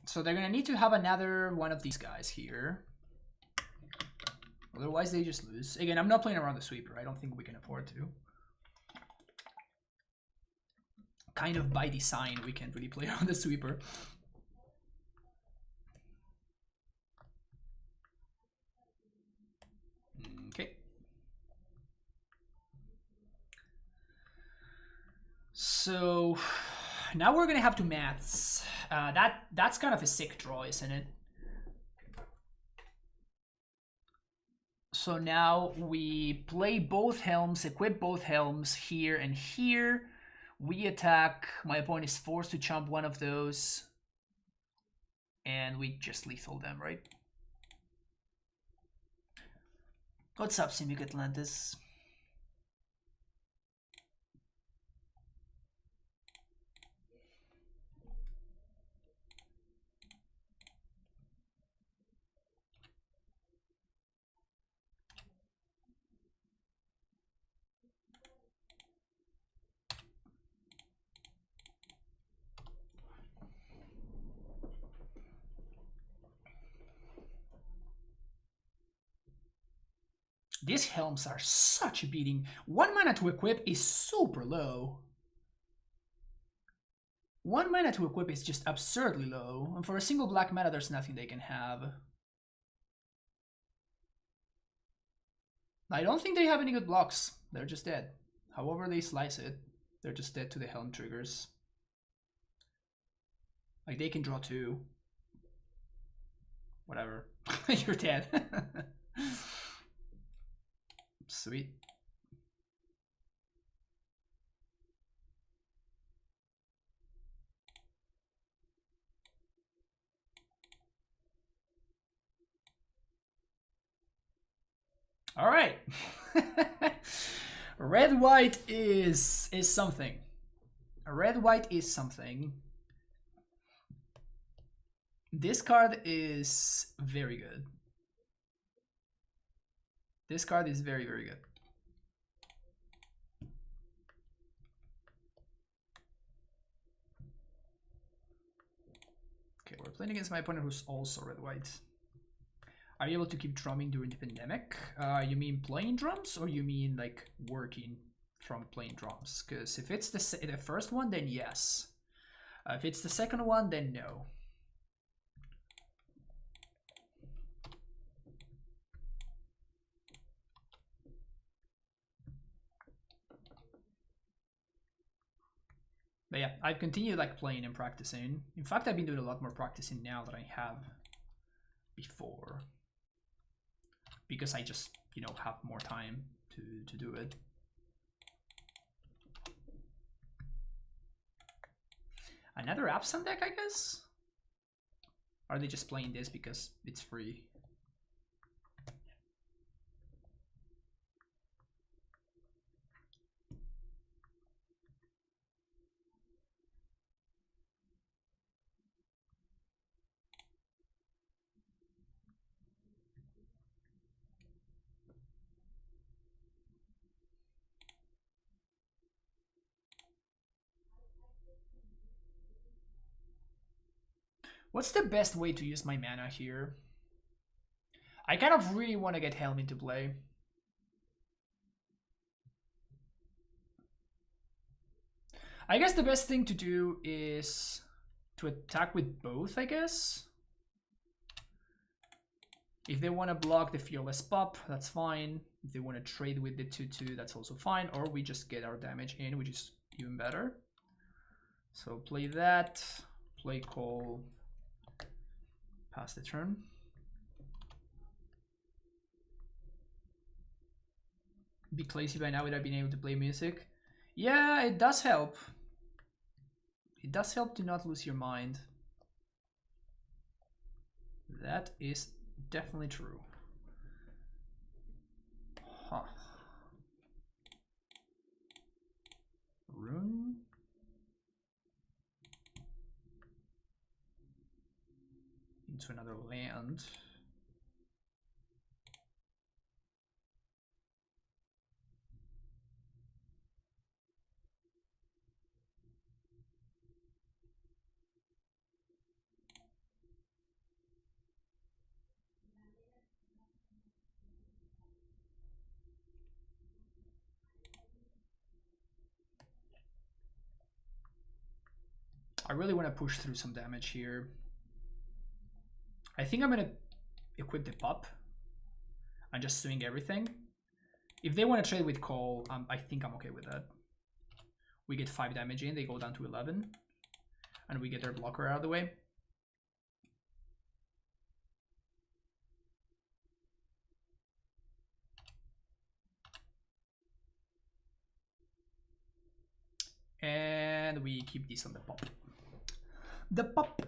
So they're gonna need to have another one of these guys here. Otherwise they just lose. Again, I'm not playing around the sweeper. I don't think we can afford to. Kind of by design, we can't really play around the sweeper. Okay. So now we're gonna have to maths. That's kind of a sick draw, isn't it? So now we play both helms, equip both helms here and here. We attack. My opponent is forced to chump one of those. And we just lethal them, right? What's up, Simic Atlantis? These helms are such a beating. 1 mana to equip is super low. 1 mana to equip is just absurdly low. And for a single black mana, there's nothing they can have. I don't think they have any good blocks. They're just dead. However they slice it, they're just dead to the helm triggers. Like, they can draw 2. Whatever. You're dead. Sweet. All right. Red white is something. Red white is something. This card is very good. This card is very, very good. Okay, we're playing against my opponent who's also red-white. Are you able to keep drumming during the pandemic? You mean playing drums, or you mean like working from playing drums? Because if it's the first one, then yes. If it's the second one, then no. But yeah, I've continued like playing and practicing. In fact, I've been doing a lot more practicing now than I have before. Because I just, you know, have more time to do it. Another Absent deck, I guess? Are they just playing this because it's free? What's the best way to use my mana here? I kind of really want to get Helm into play. I guess the best thing to do is to attack with both, I guess. If they want to block the Fearless Pop, that's fine. If they want to trade with the 2/2, that's also fine. Or we just get our damage in, which is even better. So play that, play Call, pass the turn. Be lazy by now without being able to play music. Yeah, it does help. It does help to not lose your mind. That is definitely true. Huh. Rune. Into another land. I really want to push through some damage here. I think I'm going to equip the pop and just swing everything. If they want to trade with Call, I think I'm okay with that. We get 5 damage in, they go down to 11. And we get their blocker out of the way. And we keep this on the pop. The pop.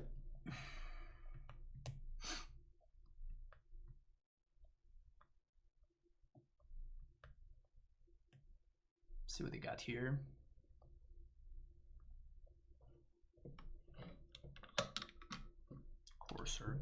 See what they got here. Courser.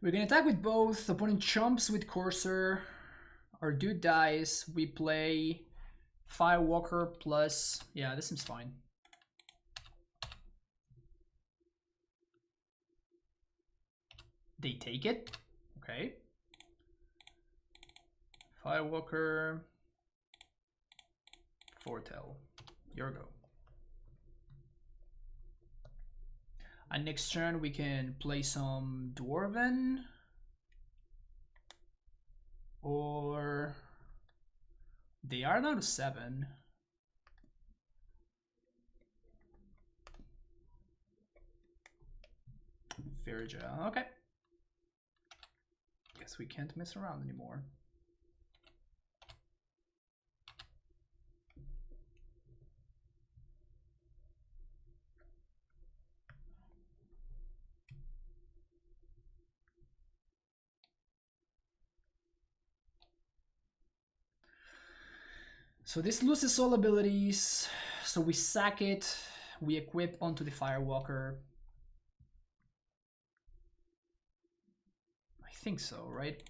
We're gonna attack with both. Opponent chumps with Courser. Our dude dies. We play Firewalker plus. Yeah, this seems fine. They take it. Okay. Firewalker. Foretell. Your go. And next turn we can play some Dwarven. Or they are down to 7. Verja. Okay. Guess we can't mess around anymore. So this loses all abilities. So we sack it. We equip onto the Firewalker. I think so, right?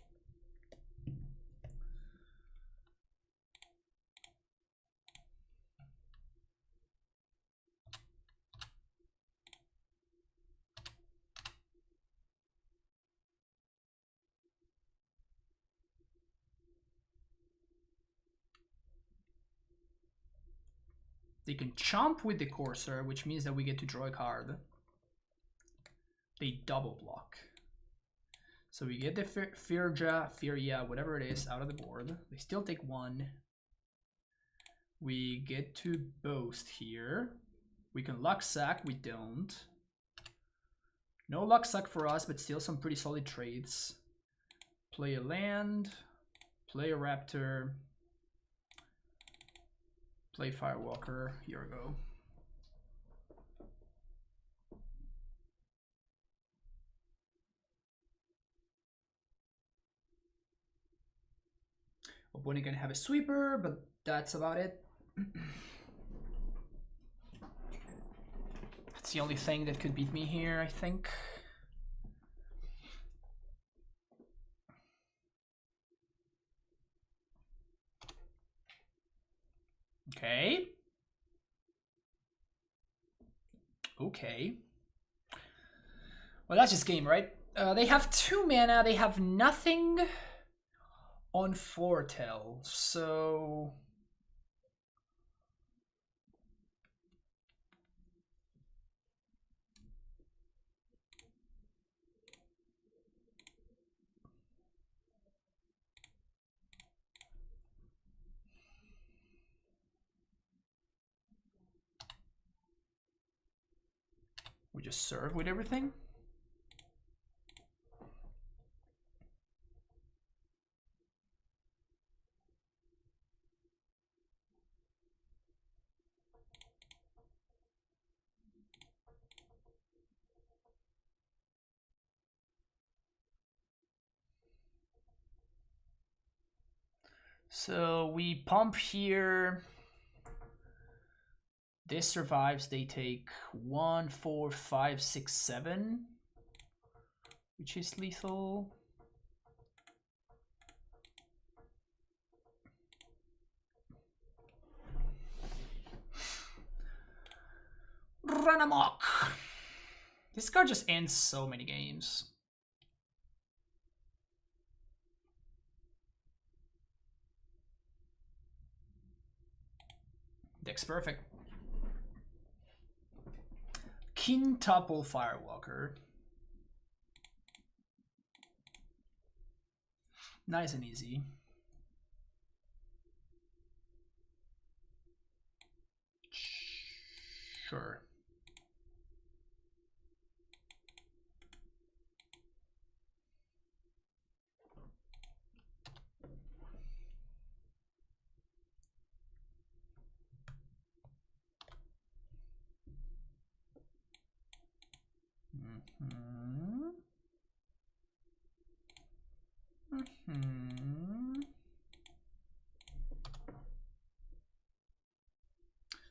They can chomp with the Courser, which means that we get to draw a card. They double block. So we get the Firja, whatever it is, out of the board. They still take one. We get to boast here. We can luck sack, we don't. No luck suck for us, but still some pretty solid trades. Play a land, play a Raptor, play Firewalker. Here we go. Opponent can have a sweeper, but that's about it. That's the only thing that could beat me here, I think. Okay. Okay. Well, that's just game, right? They have 2 mana. They have nothing on Foretell, so... we just serve with everything. So we pump here. This survives. They take 1, 4, 5, 6, 7, which is lethal. Run amok. This card just ends so many games. Deck's perfect. Quintuple Firewalker. Nice and easy. Sure.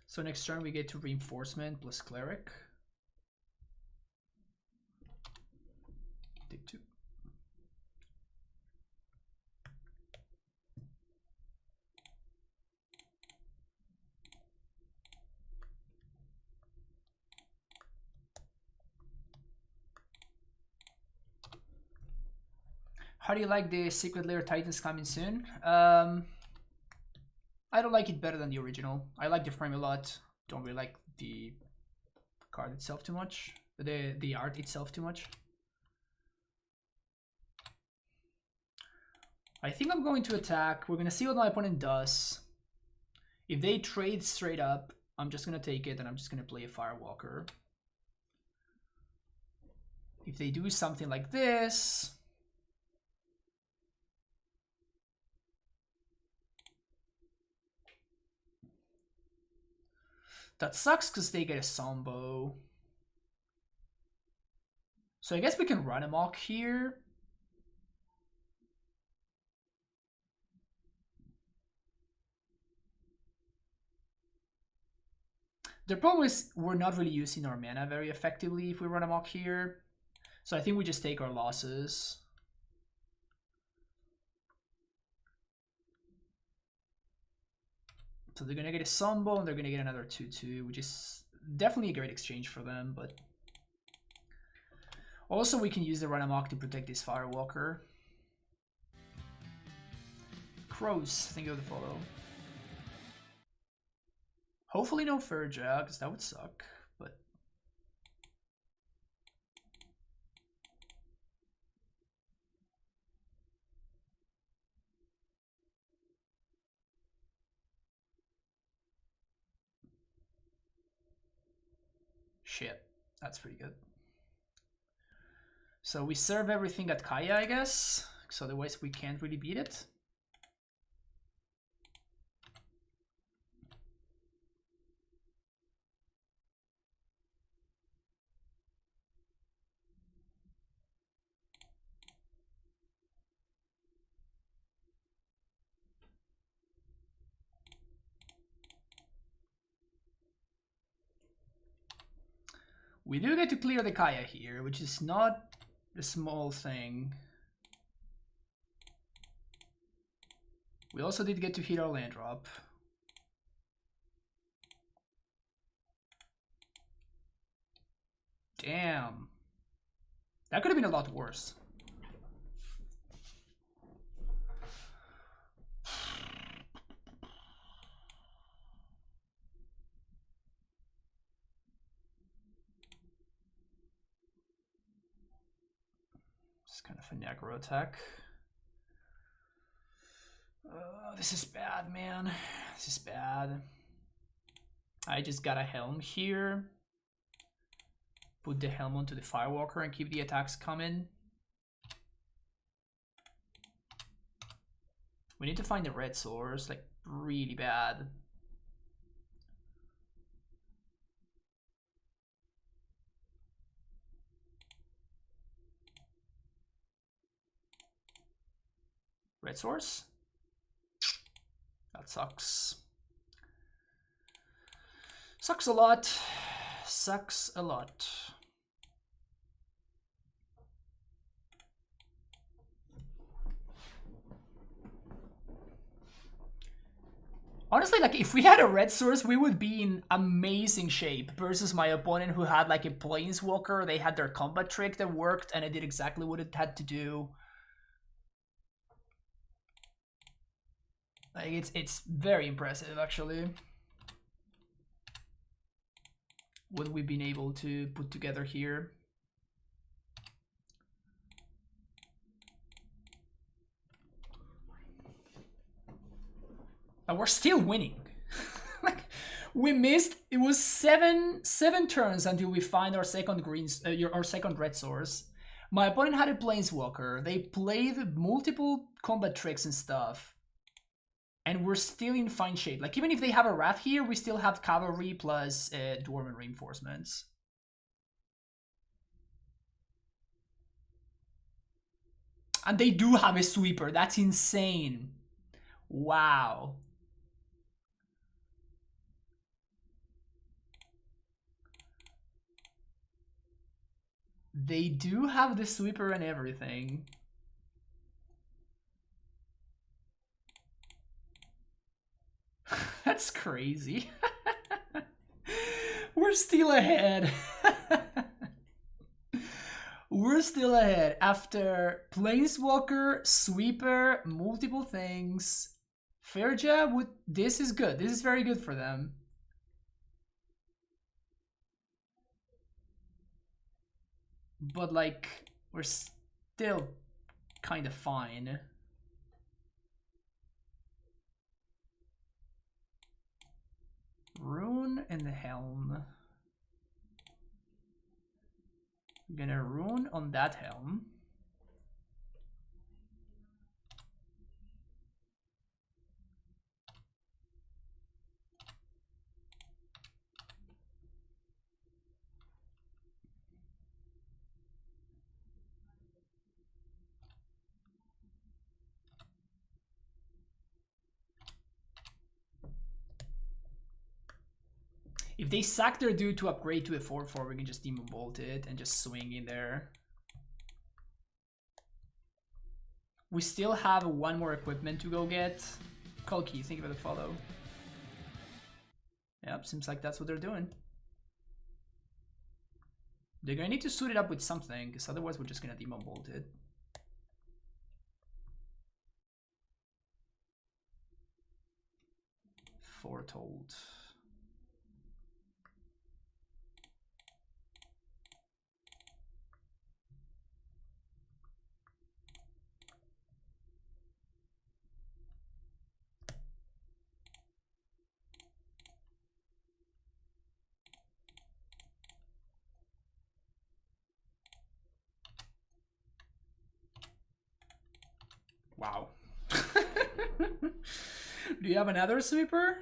So next turn we get to Reinforcement plus Cleric. Take 2. How do you like the Secret Lair Titans coming soon? I don't like it better than the original. I like the frame a lot. Don't really like the card itself too much. The art itself too much. I think I'm going to attack. We're going to see what my opponent does. If they trade straight up, I'm just going to take it and I'm just going to play a Firewalker. If they do something like this... That sucks because they get a Sombo. So I guess we can run amok here. The problem is we're not really using our mana very effectively if we run amok here. So I think we just take our losses. So they're gonna get a Sunbow and they're gonna get another 2/2, which is definitely a great exchange for them, but also we can use the run amok to protect this Firewalker. Crows, thank you for the follow. Hopefully no Furja, because that would suck, but shit, that's pretty good. So we serve everything at Kaya, I guess, so otherwise we can't really beat it. We do get to clear the Kaya here, which is not a small thing. We also did get to hit our land drop. Damn. That could have been a lot worse. It's kind of an aggro attack. This is bad, man. This is bad. I just got a helm here. Put the helm onto the Firewalker and keep the attacks coming. We need to find the red source, like really bad. Red source? That sucks. Sucks a lot. Sucks a lot. Honestly, like if we had a red source, we would be in amazing shape versus my opponent who had like a planeswalker. They had their combat trick that worked and it did exactly what it had to do. Like it's very impressive actually. What we've been able to put together here. And we're still winning. Like we missed. It was seven turns until we find our second our second red source. My opponent had a planeswalker. They played multiple combat tricks and stuff, and we're still in fine shape. Like even if they have a Wrath here, we still have cavalry plus Dwarven reinforcements. And they do have a sweeper. That's insane. Wow. They do have the sweeper and everything. That's crazy. We're still ahead. We're still ahead after Planeswalker, Sweeper, multiple things. Fairja would. This is good. This is very good for them. But like, we're still kind of fine. Rune and the helm. I'm gonna rune on that helm. If they sack their dude to upgrade to a 4/4, we can just demon bolt it and just swing in there. We still have one more equipment to go get. Kulki, think about the follow. Yep, seems like that's what they're doing. They're gonna need to suit it up with something, because otherwise we're just gonna demon bolt it. Foretold. Wow. Do you have another sweeper?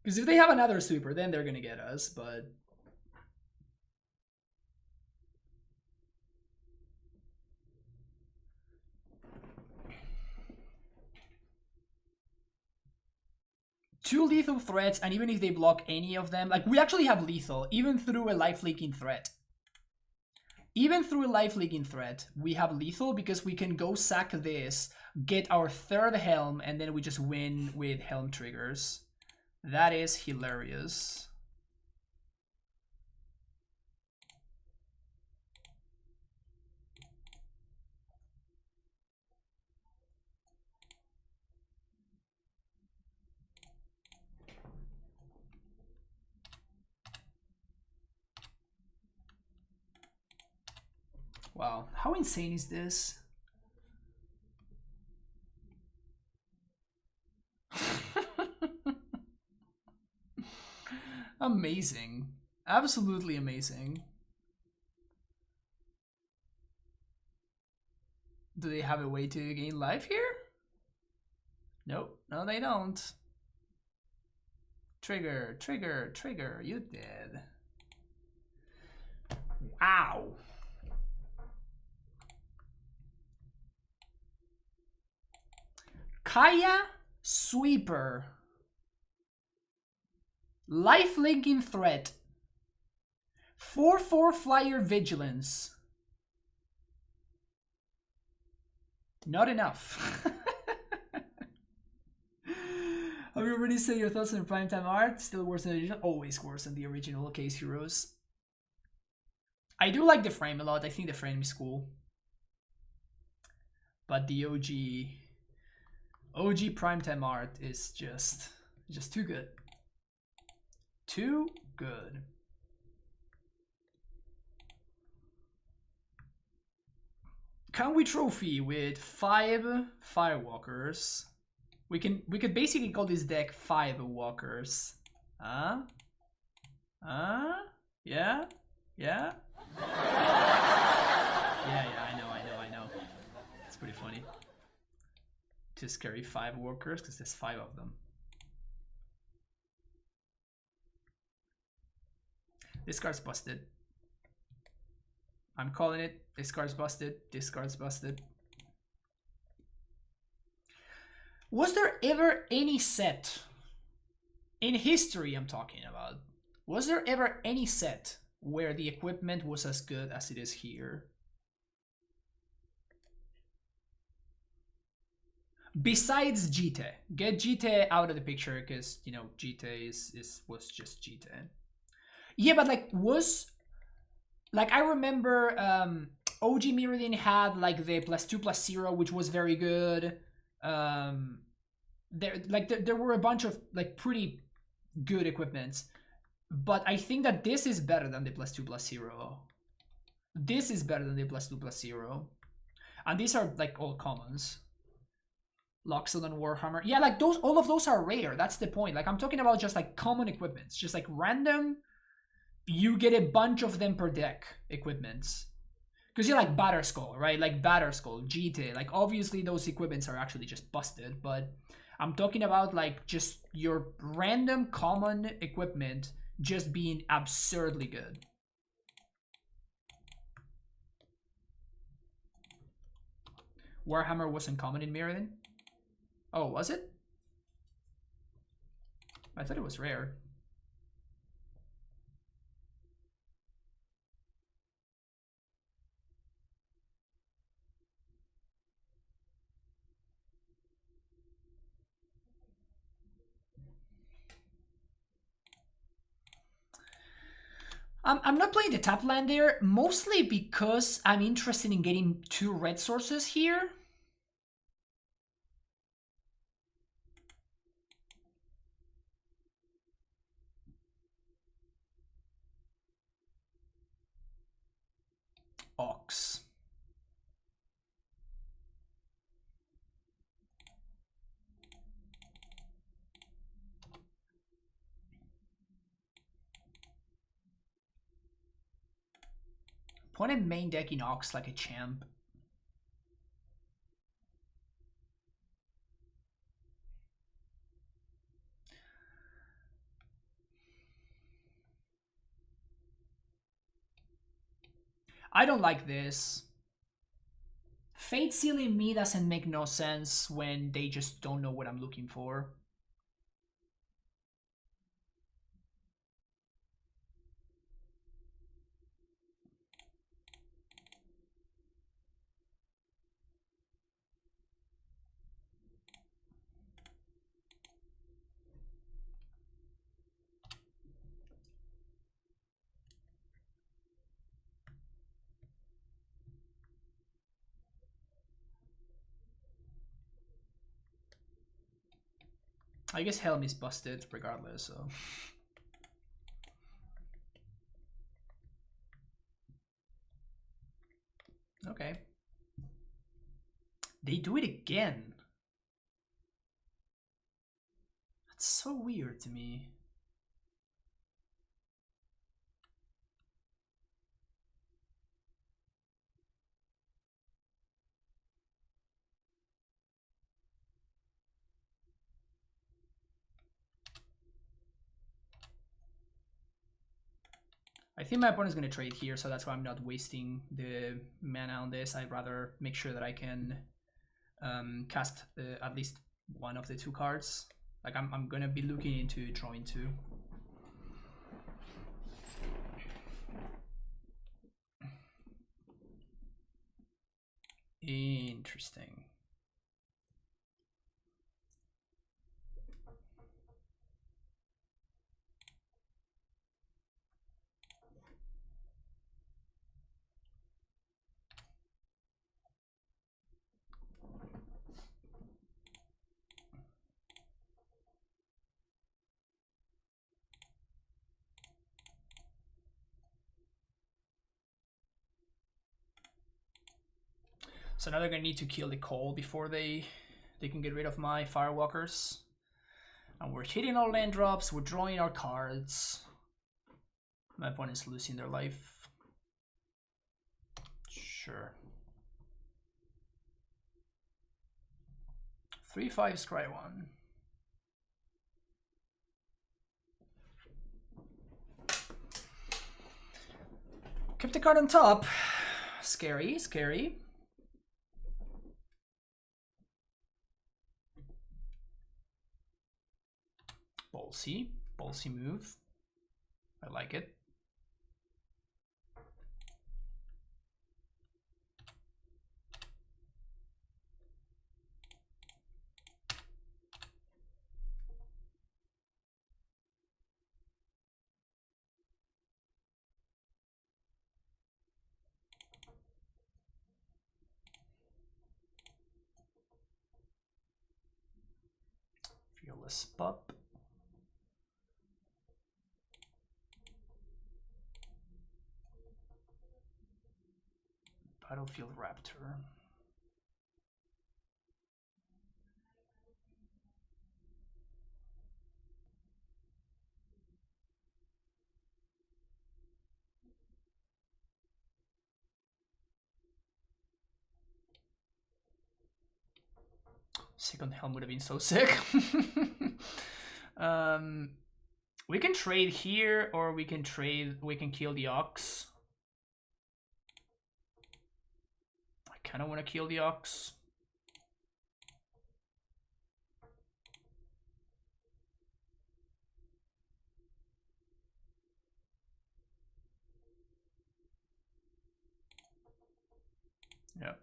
Because if they have another sweeper, then they're gonna get us, but... Two lethal threats, and even if they block any of them, like we actually have lethal, even through a life leaking threat. Even through a life leaking threat, we have lethal because we can go sack this, get our third helm, and then we just win with helm triggers. That is hilarious. Wow, how insane is this? Amazing. Absolutely amazing. Do they have a way to gain life here? Nope, no they don't. Trigger, trigger, trigger, you did. Wow. Kaya Sweeper. Life linking threat. 4/4 flyer vigilance. Not enough. Have you already said your thoughts on primetime art? Still worse than the original? Always worse than the original Case Heroes. I do like the frame a lot. I think the frame is cool. But the OG primetime art is just too good. Too good. Can we trophy with 5 firewalkers? We could basically call this deck 5 walkers. Yeah? Yeah? Yeah, I know. It's pretty funny. Just carry 5 workers because there's 5 of them. This card's busted. I'm calling it. This card's busted. This card's busted. Was there ever any set in history, I'm talking about, was there ever any set where the equipment was as good as it is here? Besides Jite. Get Jite out of the picture because, you know, Jite was just Jite. Yeah, but like I remember OG Mirrodin had like the +2/+0, which was very good. There were a bunch of like pretty good equipments, but I think that this is better than the +2/+0. This is better than the +2/+0, and these are like all commons. Loxodon and Warhammer, yeah, like those, all of those are rare. That's the point. Like I'm talking about just like common equipments, just like random. You get a bunch of them per deck equipments. Because you're like Batterskull, right? Like Batterskull, GT, like obviously those equipments are actually just busted, but I'm talking about like just your random common equipment just being absurdly good. Warhammer wasn't common in Mirrodin? Oh, was it? I thought it was rare. I'm not playing the tap land there, mostly because I'm interested in getting 2 red sources here. Ox. Opponent main deck in Ox like a champ. I don't like this. Fate sealing me doesn't make no sense when they just don't know what I'm looking for. I guess Helm is busted regardless, so. Okay. They do it again. That's so weird to me. I think my opponent's going to trade here, so that's why I'm not wasting the mana on this. I'd rather make sure that I can cast at least one of the 2 cards. Like I'm going to be looking into drawing 2. Interesting. So now they're gonna need to kill the coal before they can get rid of my firewalkers. And we're hitting our land drops, we're drawing our cards. My opponent's losing their life. Sure. 3/5 scry 1. Kept the card on top. Scary, scary. Ballsy, ballsy move. I like it. Fearless pup. Battlefield Raptor. Second Helm would have been so sick. We can trade here, or we can kill the Ox. I kind of want to kill the Ox. Yeah.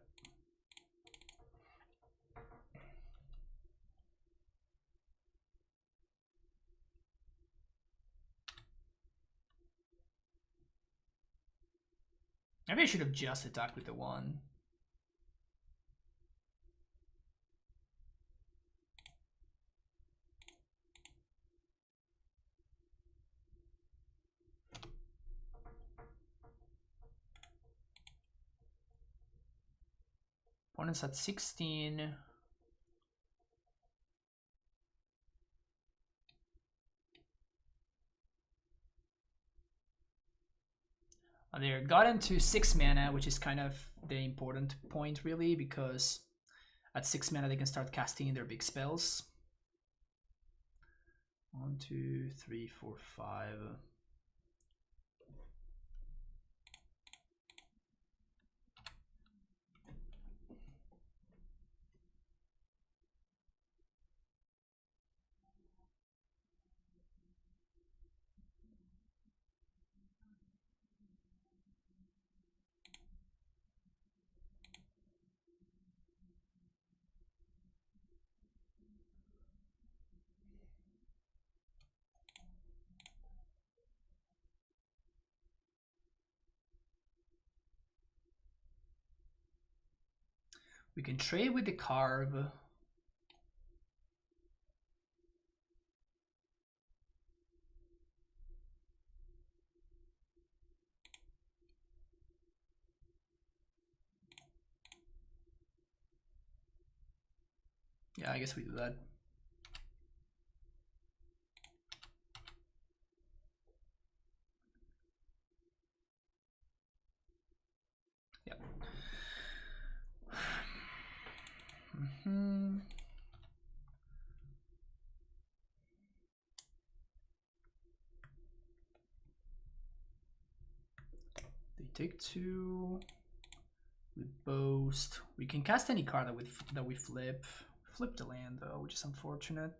Maybe I should have just attacked with the 1. Opponent's at 16. They got into 6 mana, which is kind of the important point, really, because at 6 mana they can start casting their big spells. 1, 2, 3, 4, 5. We can trade with the carve. Yeah, I guess we do that. Yeah. They take 2. We boast. We can cast any card that we flip. Flip the land though, which is unfortunate.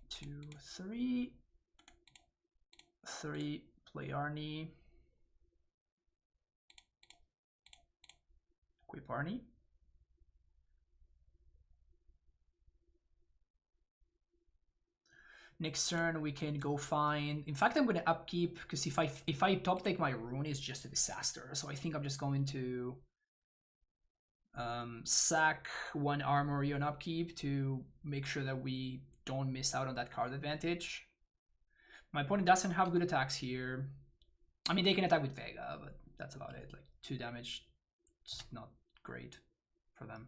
2, 3. 3. Play Arnie. Equip Arnie. Next turn we can go find. In fact, I'm gonna upkeep because if I top take my rune, it's just a disaster. So I think I'm just going to sack 1 armory on upkeep to make sure that we don't miss out on that card advantage. My opponent doesn't have good attacks here. I mean, they can attack with Vega, but that's about it. Like 2 damage, it's not great for them.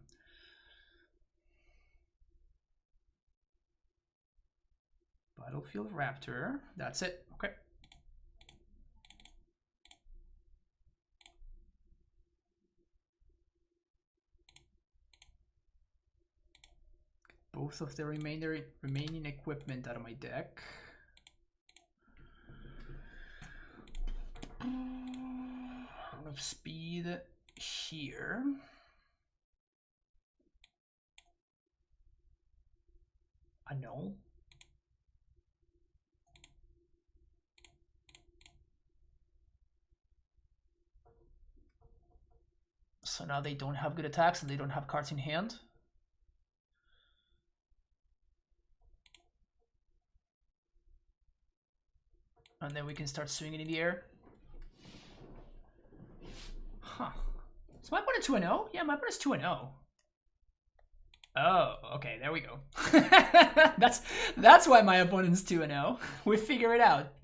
Battlefield Raptor, that's it. Okay. Both of the remaining equipment out of my deck. Out of speed here. I know. So now they don't have good attacks and they don't have cards in hand. And then we can start swinging in the air. Huh. Is my opponent 2-0? Yeah, my opponent's 2-0. Oh, okay, there we go. that's why my opponent's 2-0. We figure it out.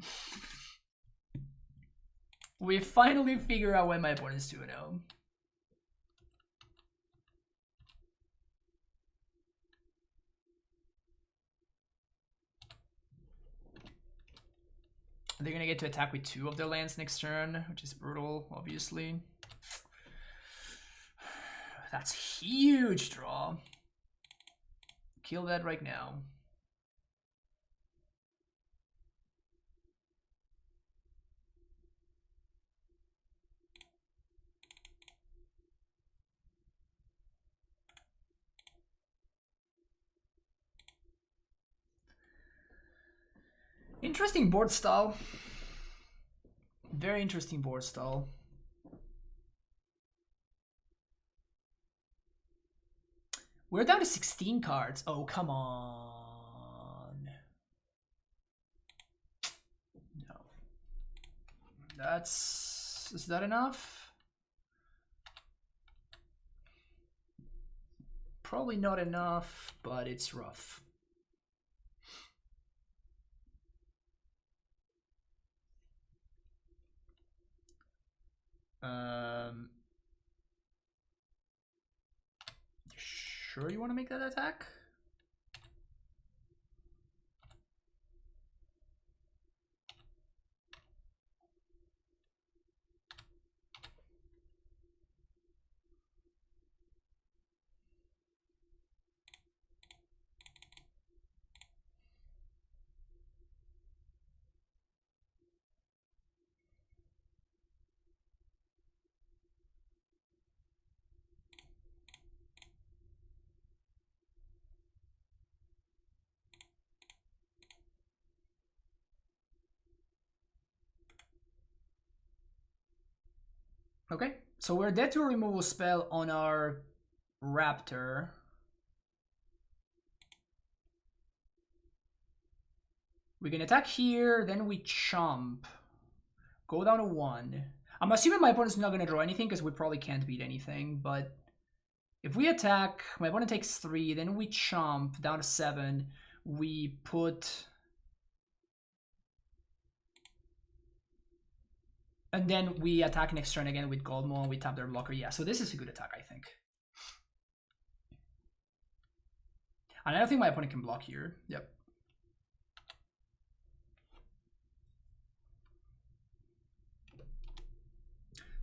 We finally figure out why my opponent's 2-0. They're gonna get to attack with 2 of their lands next turn, which is brutal, obviously. That's huge draw. Kill that right now. Interesting board style. Very interesting board style. We're down to 16 cards. Oh, come on. No. Is that enough? Probably not enough, but it's rough. Sure you want to make that attack? Okay, so we're dead to a removal spell on our raptor. We can attack here, then we chomp. Go down to 1. I'm assuming my opponent's not going to draw anything because we probably can't beat anything, but if we attack, my opponent takes 3, then we chomp down to 7. We put... And then we attack next turn again with Goldmo and we tap their blocker. Yeah, so this is a good attack, I think. And I don't think my opponent can block here. Yep.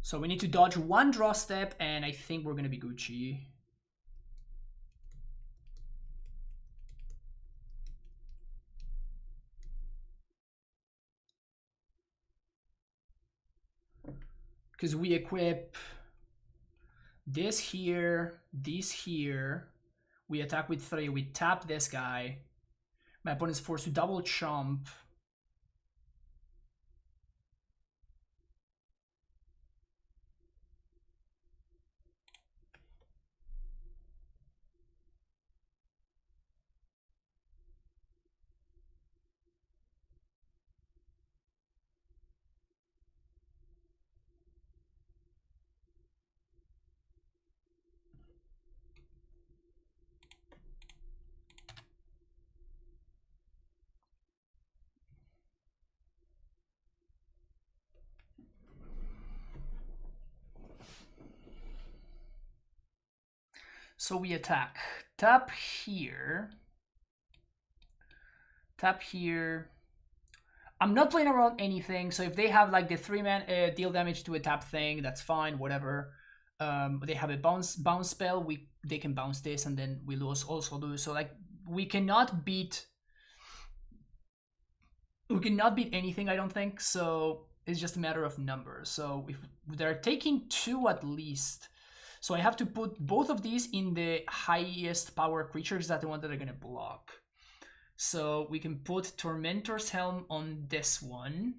So we need to dodge 1 draw step, and I think we're going to be Gucci. Because we equip this here, this here. We attack with 3. We tap this guy. My opponent's forced to double chomp. So we attack. Tap here. Tap here. I'm not playing around anything, so if they have like the 3-man deal damage to a tap thing, that's fine, whatever. They have a bounce spell, they can bounce this and then we also lose. So like we cannot beat anything, I don't think. So it's just a matter of numbers. So if they're taking 2 at least, so I have to put both of these in the highest power creatures that the one that are gonna block. So we can put Tormentor's Helm on this one.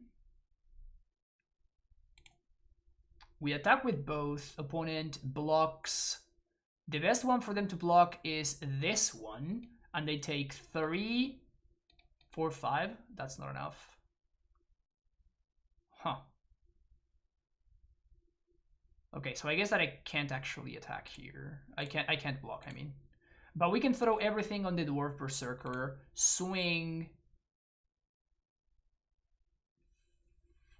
We attack with both. Opponent blocks. The best one for them to block is this one. And they take 3, 4, 5. That's not enough. Huh. Okay, so I guess that I can't actually attack here. I can't block, I mean. But we can throw everything on the Dwarf Berserker. Swing.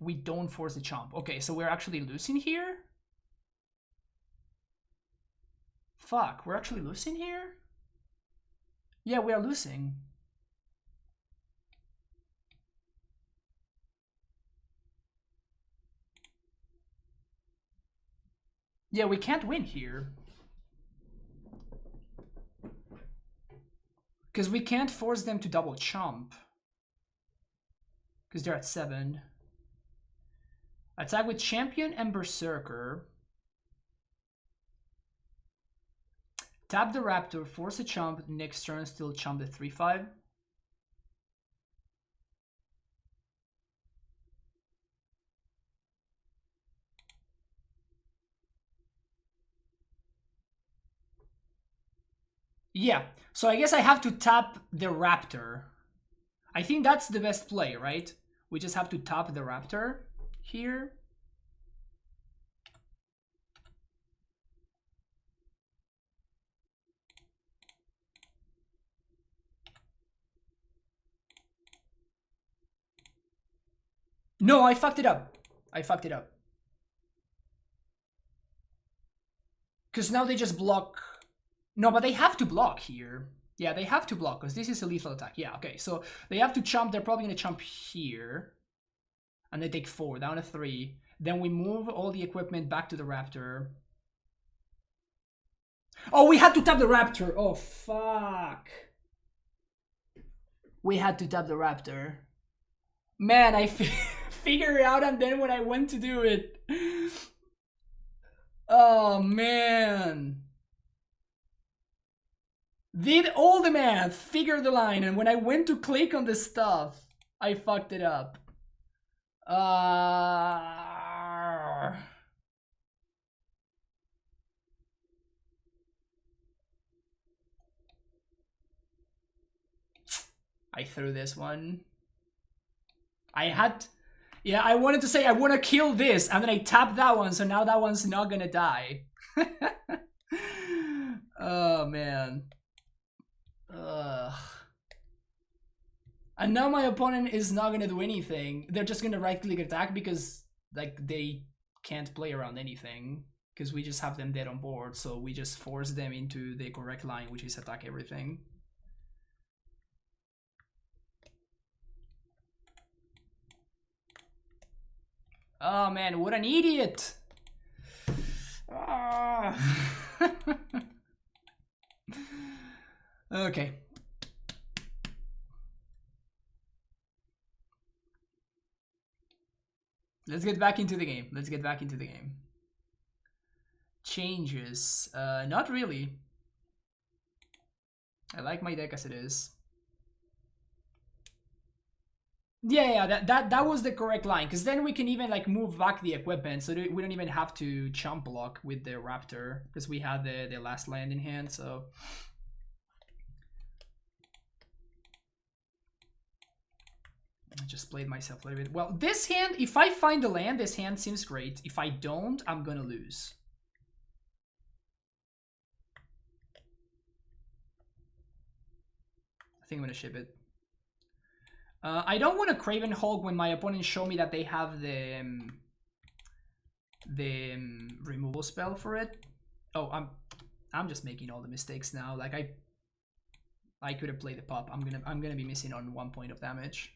We don't force the chomp. Okay, so we're actually losing here? Fuck, we're actually losing here? Yeah, we are losing. Yeah, we can't win here. Because we can't force them to double chomp. Because they're at 7. Attack with Champion and Berserker. Tap the Raptor, force a chomp, next turn still chomp the 3-5. Yeah, so I guess I have to tap the Raptor. I think that's the best play, right? We just have to tap the Raptor. here. No, I fucked it up. I fucked it up. Because now they just block. No, but they have to block here. Yeah, they have to block because this is a lethal attack. Yeah, okay. So they have to chump. They're probably going to chump here. And they take 4, down to 3. Then we move all the equipment back to the Raptor. Oh, we had to tap the Raptor. Oh, fuck. We had to tap the Raptor. Man, I figured it out, and then when I went to do it... Oh, man. Did all the math, figure the line, and when I went to click on the stuff, I fucked it up. I threw this one. I had... Yeah, I wanted to say I want to kill this, and then I tapped that one, so now that one's not gonna die. Oh, man. Ugh. And now my opponent is not gonna do anything. They're just gonna right-click attack because, like, they can't play around anything. Because we just have them dead on board, so we just force them into the correct line, which is attack everything. Oh man, what an idiot! Ah. Okay. Let's get back into the game. Let's get back into the game. Changes. Not really. I like my deck as it is. Yeah, that was the correct line, because then we can even like move back the equipment, so we don't even have to chump block with the Raptor, because we had the last land in hand, so... I just played myself a little bit. Well, this hand, if I find the land, this hand seems great. If I don't, I'm gonna lose. I think I'm gonna ship it. I don't want to Craven Hulk when my opponents show me that they have the removal spell for it. Oh, I'm just making all the mistakes now. Like I could have played the pop. I'm gonna be missing on 1 point of damage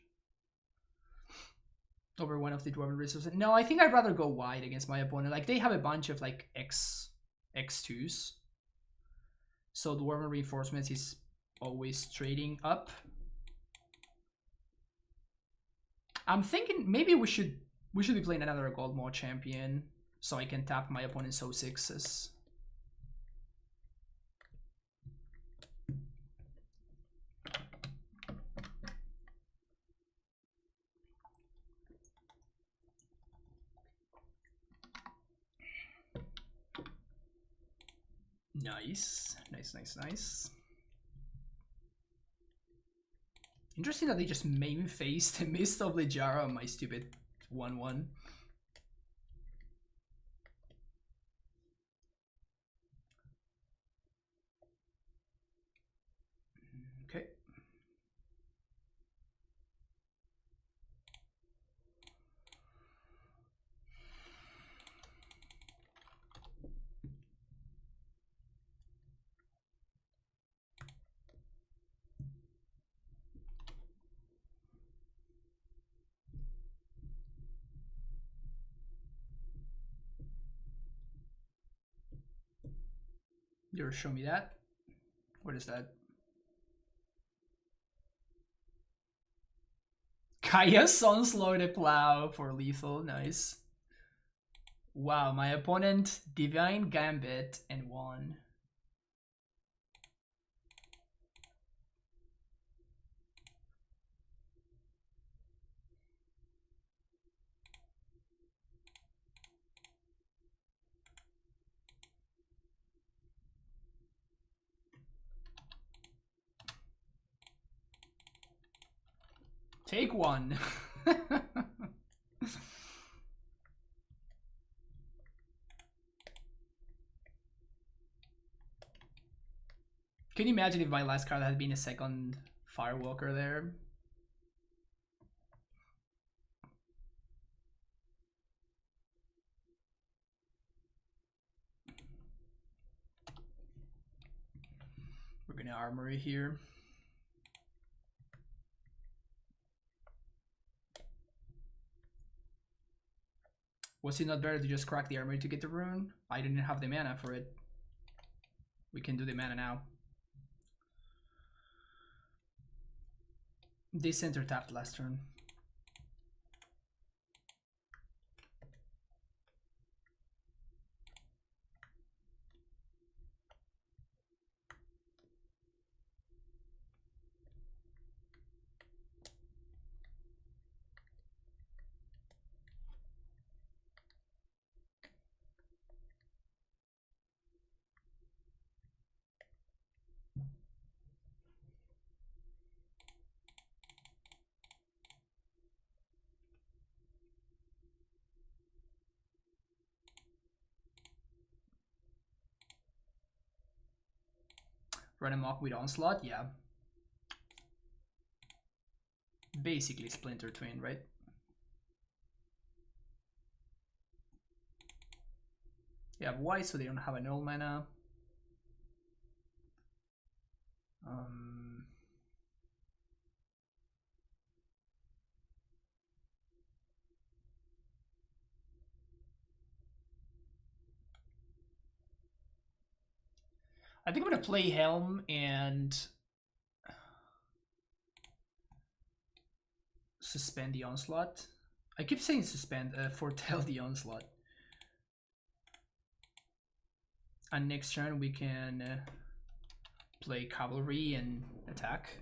over one of the Dwarven resources. No, I think I'd rather go wide against my opponent. Like they have a bunch of like X2s, so Dwarven reinforcements is always trading up. I'm thinking maybe we should be playing another Gold Maw champion so I can tap my opponent's 06s. Nice. Nice. Interesting that they just main faced the Mist of Ligiara on my stupid 1/1. Okay. You're show me that. What is that? Kaya's Onslaught the Plow for lethal. Nice. Wow, my opponent Divine Gambit and won. Take one. Can you imagine if my last card had been a second Firewalker there? We're gonna Armory here. Was it not better to just crack the Armory to get the rune? I didn't have the mana for it. We can do the mana now. They center tapped last turn. Run amok with Onslaught, yeah. Basically Splinter Twin, right? They have white, so they don't have a null mana. I think I'm gonna play Helm and suspend the Onslaught. I keep saying suspend, foretell the Onslaught. And next turn we can play Cavalry and attack.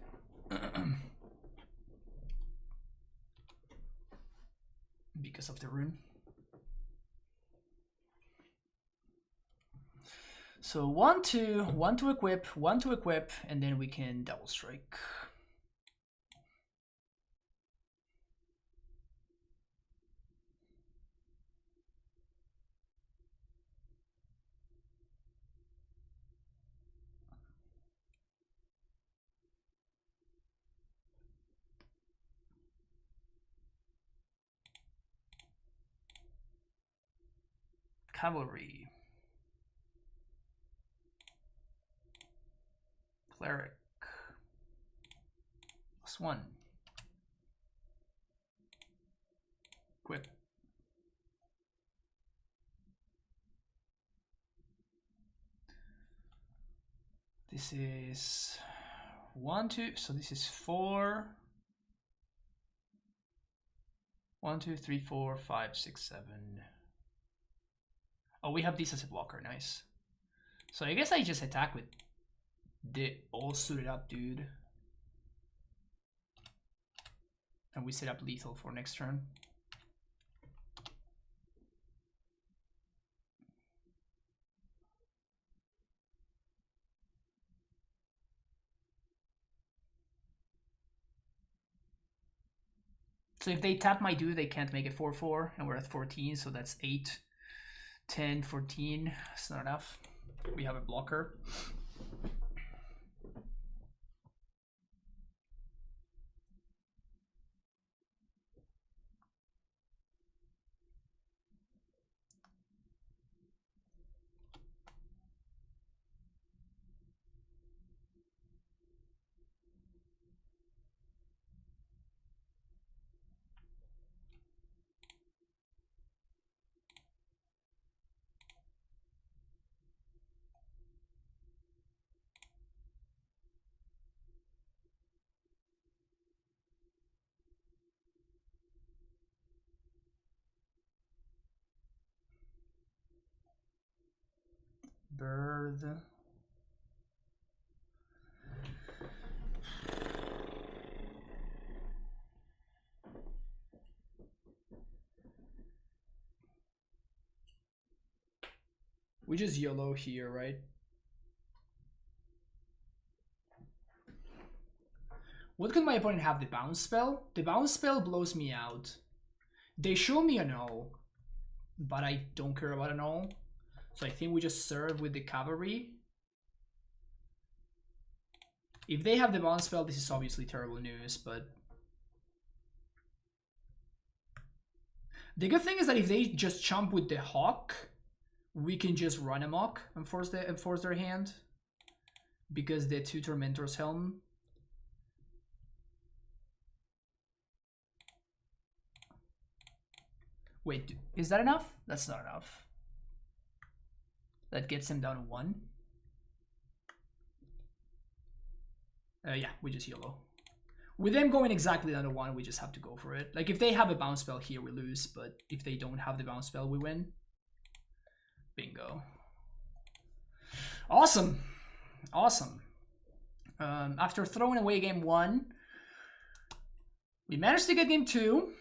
Because of the rune. So 1-2, 1 to equip, 1 to equip, and then we can double strike. Cavalry. Cleric. +1. Equip. This is 1, 2, so this is 4. 1, 2, 3, 4, 5, 6, 7. Oh, we have this as a blocker, nice. So I guess I just attack with the all suited up dude. And we set up lethal for next turn. So if they tap my dude, they can't make it 4-4, and we're at 14, so that's 8, 10, 14. It's not enough. We have a blocker. Bird. We just YOLO here, right? What could my opponent have? The bounce spell? The bounce spell blows me out. They show me a null, but I don't care about a null. So I think we just serve with the cavalry. If they have the bounce spell, this is obviously terrible news, but the good thing is that if they just chump with the Hawk, we can just run amok and force their hand because the 2 Tormentor's Helm. Wait, is that enough? That's not enough. That gets him down to 1. Yeah, we just YOLO. With them going exactly down to 1, we just have to go for it. Like, if they have a bounce spell here, we lose. But if they don't have the bounce spell, we win. Bingo. Awesome. Awesome. After throwing away game 1, we managed to get game 2.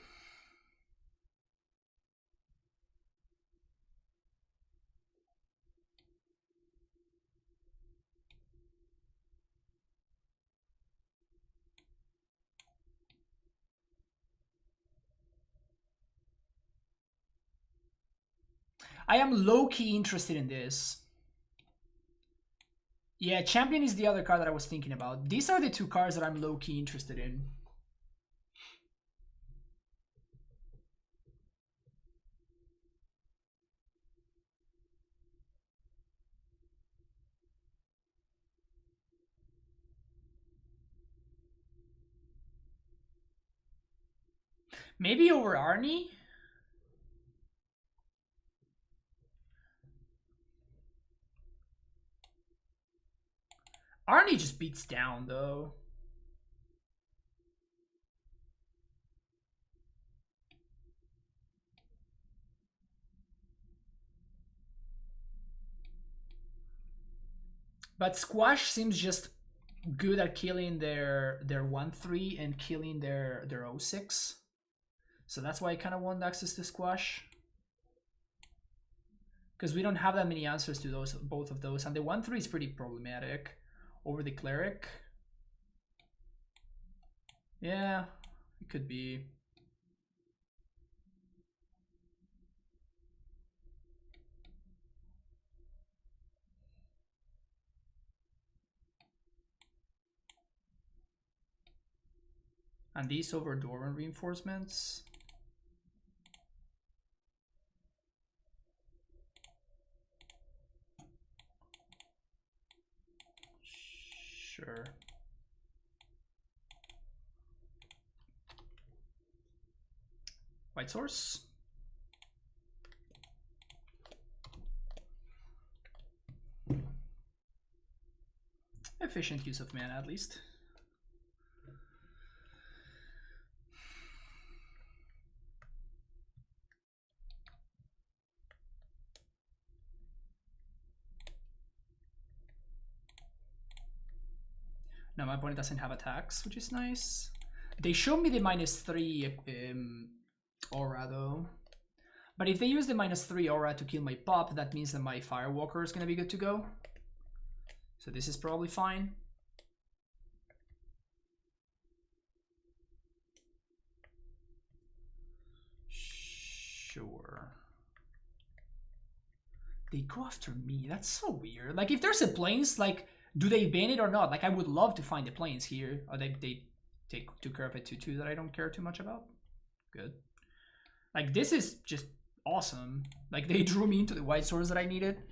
I am low-key interested in this. Yeah, Champion is the other card that I was thinking about. These are the 2 cards that I'm low-key interested in. Maybe over Arnie? Arnie just beats down, though. But Squash seems just good at killing their 1/3 and killing their 0/6. So that's why I kind of want access to Squash. Because we don't have that many answers to those, both of those. And the 1/3 is pretty problematic over the Cleric. Yeah, it could be. And these over Dwarven reinforcements. Sure. White source. Efficient use of mana, at least. Now my opponent doesn't have attacks, which is nice. They show me the -3 aura though. But if they use the -3 aura to kill my pop, that means that my Firewalker is gonna be good to go. So this is probably fine. Sure. They go after me. That's so weird. Like, if there's a plains, like, do they ban it or not? Like, I would love to find the plains here. Or they took care of it 2/2 that I don't care too much about. Good. Like, this is just awesome. Like, they drew me into the white swords that I needed.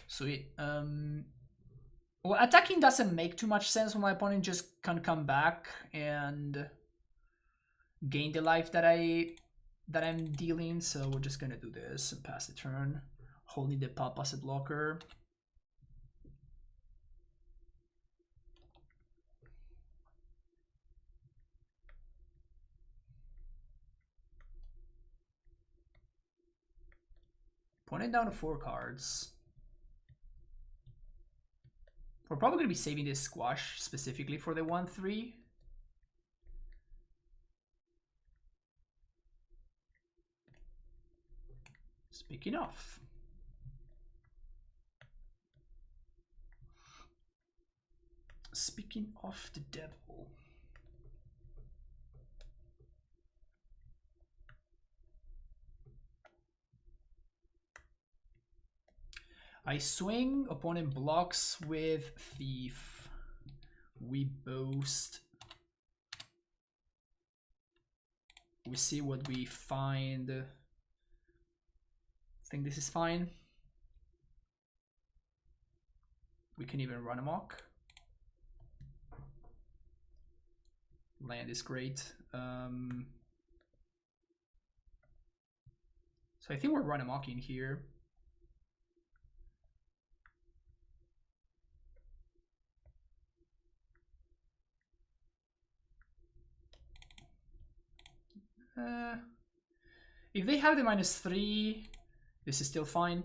Sweet. Well, attacking doesn't make too much sense when my opponent just can come back and gain the life that I'm dealing. So we're just gonna do this and pass the turn, holding the pop as a blocker. Opponent down to 4 cards. We're probably going to be saving this Squash specifically for the 1/3. Speaking of. Speaking of the devil. I swing, opponent blocks with Thief. We boast. We see what we find. I think this is fine. We can even run amok. Land is great. So I think we're run amok in here. If they have the -3, this is still fine.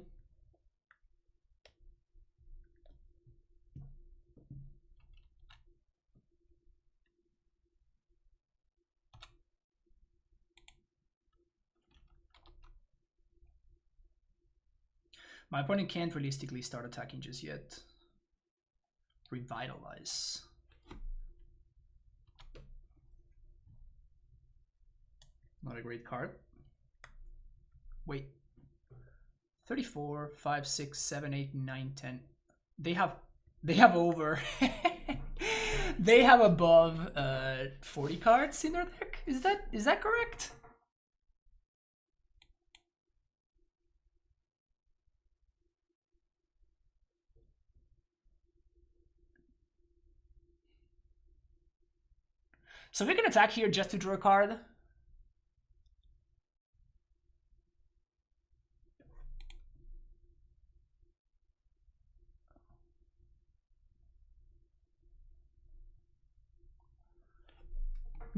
My opponent can't realistically start attacking just yet. Revitalize. Not a great card. Wait. 34, 5, 6, 7, 8, 9, 10. They have over. They have above 40 cards in their deck. Is that correct? So we can attack here just to draw a card.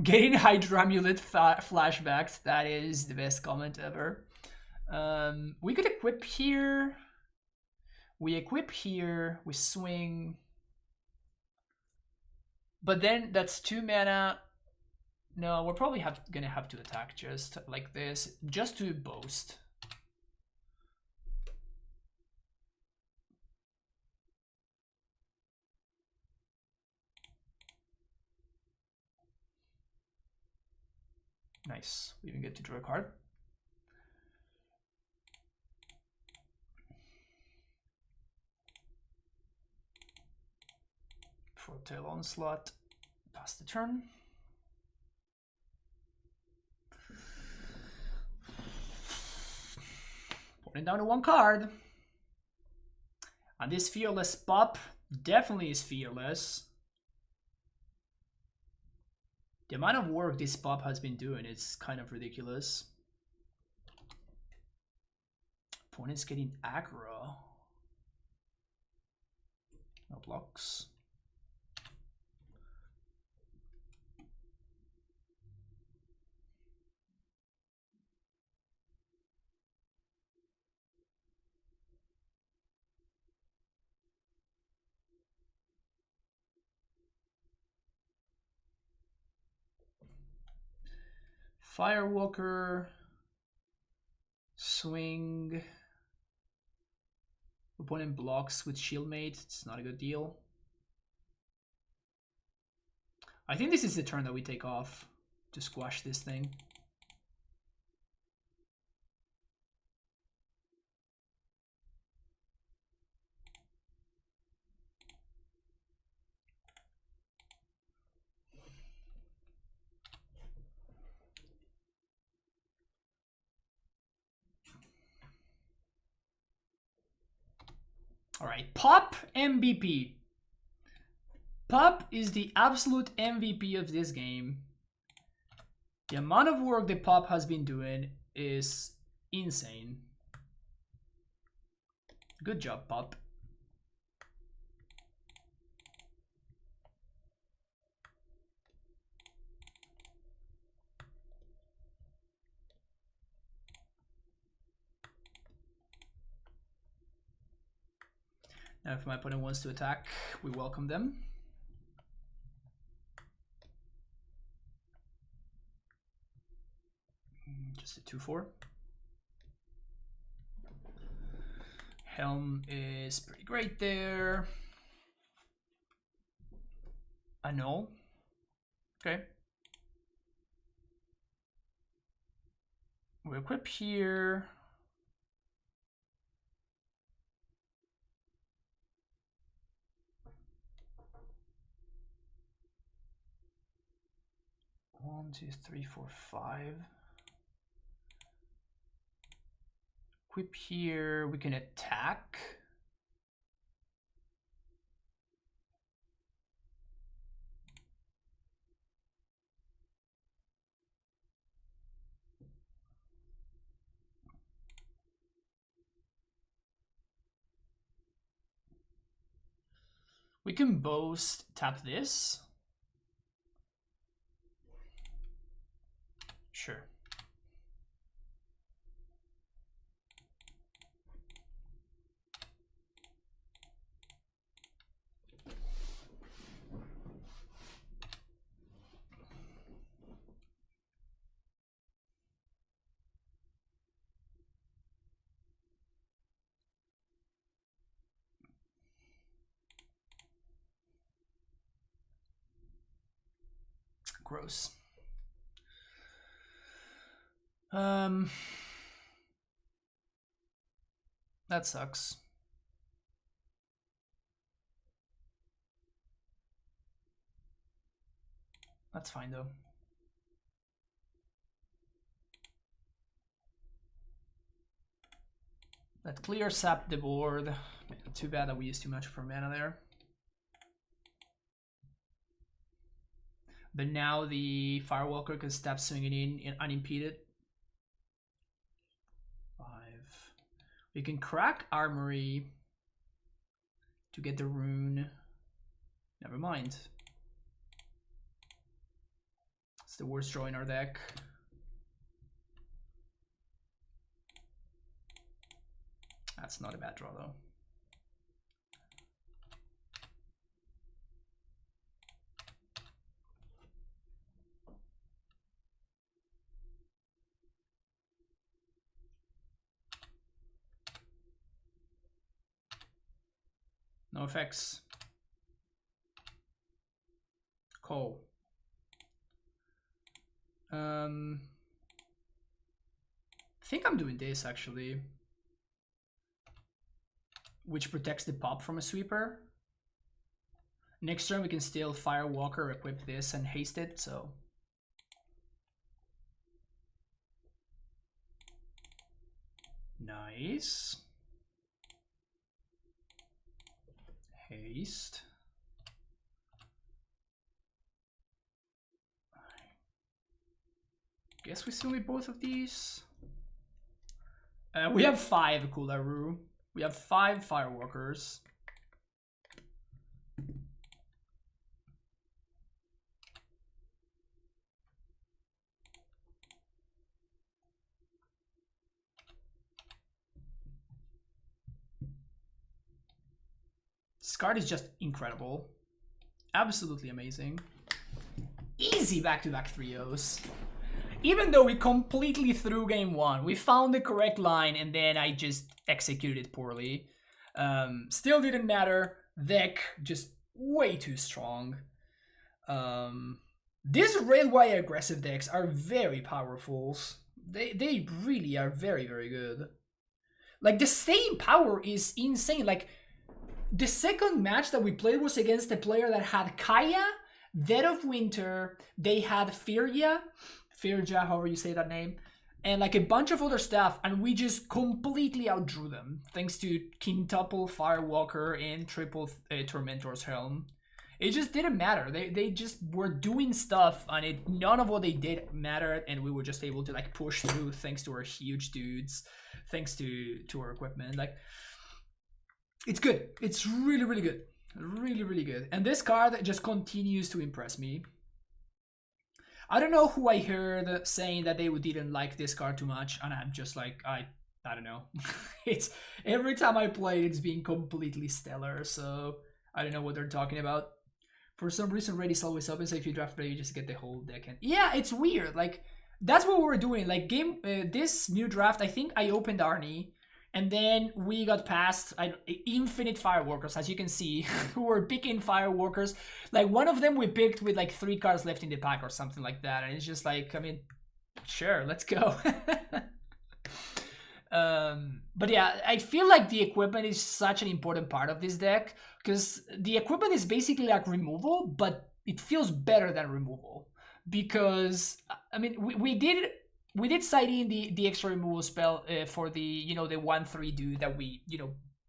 Getting Hydra Amulet flashbacks, that is the best comment ever. We could equip here. We equip here, we swing. But then that's 2 mana. No, we're probably gonna have to attack just like this, just to boast. Nice, we even get to draw a card. For tail onslaught, pass the turn. Putting down to 1 card. And this fearless pop definitely is fearless. The amount of work this pop has been doing is kind of ridiculous. Opponent's getting aggro. No blocks. Firewalker, swing. Opponent blocks with Shieldmate. It's not a good deal. I think this is the turn that we take off to squash this thing. All right, Pop MVP. Pop is the absolute MVP of this game. The amount of work that Pop has been doing is insane. Good job, Pop. Now if my opponent wants to attack, we welcome them. Just a 2/4. Helm is pretty great there. Annul. Okay. We equip here. 1, 2, 3, 4, 5. Equip here, we can attack. We can both tap this. Sure. Gross. That sucks. That's fine though. That clears up the board. Man, too bad that we used too much for mana there. But now the Firewalker can stop swinging in unimpeded. 5. We can crack Armory to get the rune. Never mind. It's the worst draw in our deck. That's not a bad draw though. No effects. Call. I think I'm doing this actually, which protects the pop from a sweeper. Next turn we can still Firewalker, equip this, and haste it, so. Nice. Haste. Guess we still need both of these. We have 5 Kularu. We have 5 Firewalkers. This card is just incredible. Absolutely amazing. Easy back-to-back 3-0s. Even though we completely threw game 1, we found the correct line and then I just executed it poorly. Still didn't matter. Deck just way too strong. These red white aggressive decks are very powerful. They really are very, very good. Like the staying power is insane. Like the second match that we played was against a player that had Kaya, Dead of Winter, they had Firja, however you say that name, and like a bunch of other stuff, and we just completely outdrew them thanks to quintuple Firewalker and triple Tormentor's Helm. It just didn't matter. They just were doing stuff, and none of what they did mattered, and we were just able to like push through thanks to our huge dudes, thanks to our equipment. Like, it's good. It's really, really good. Really, really good. And this card just continues to impress me. I don't know who I heard saying that they didn't like this card too much, and I'm just like, I don't know. It's every time I play, it's been completely stellar, so I don't know what they're talking about. For some reason, Ready's always open, so if you draft Ready, you just get the whole deck. And yeah, it's weird. Like, that's what we were doing. Like, this new draft, I think I opened Arnie, and then we got past infinite Firewalkers, as you can see. We were picking Firewalkers. Like, one of them we picked with like 3 cards left in the pack or something like that. And it's just like, I mean, sure, let's go. But yeah, I feel like the equipment is such an important part of this deck, because the equipment is basically like removal, but it feels better than removal. because I mean we did cite in the extra removal spell for the the 1/3 dude that we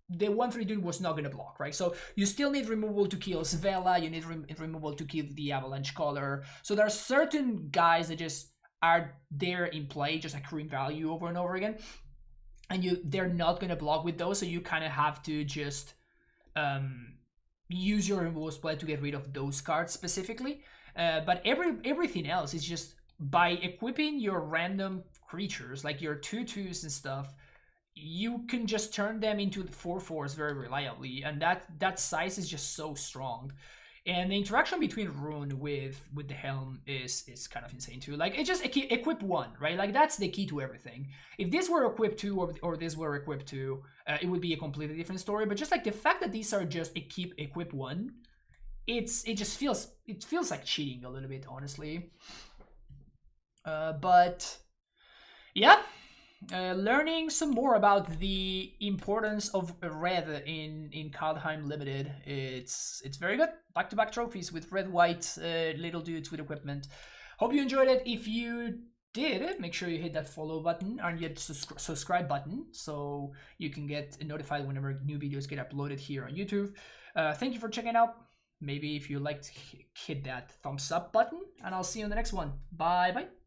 the 1/3 dude was not gonna block, right? So you still need removal to kill Svella, you need removal to kill the Avalanche Caller. So there are certain guys that just are there in play, just accruing value over and over again, and they're not gonna block with those, so you kind of have to just use your removal spell to get rid of those cards specifically. But everything else is just by equipping your random creatures, like your 2/2s and stuff, you can just turn them into the 4/4s very reliably, and that size is just so strong. And the interaction between Rune with the Helm is kind of insane too. Like, it just equip one, right? Like, that's the key to everything. If this were equipped two or this were equipped two, it would be a completely different story. But just like the fact that these are just equip one, it feels like cheating a little bit, honestly. But yeah. Learning some more about the importance of red in Kaldheim Limited. It's very good. Back-to-back trophies with red-white little dudes with equipment. Hope you enjoyed it. If you did, make sure you hit that follow button and hit subscribe button so you can get notified whenever new videos get uploaded here on YouTube. Thank you for checking out. Maybe if you liked, hit that thumbs up button, and I'll see you in the next one. Bye bye.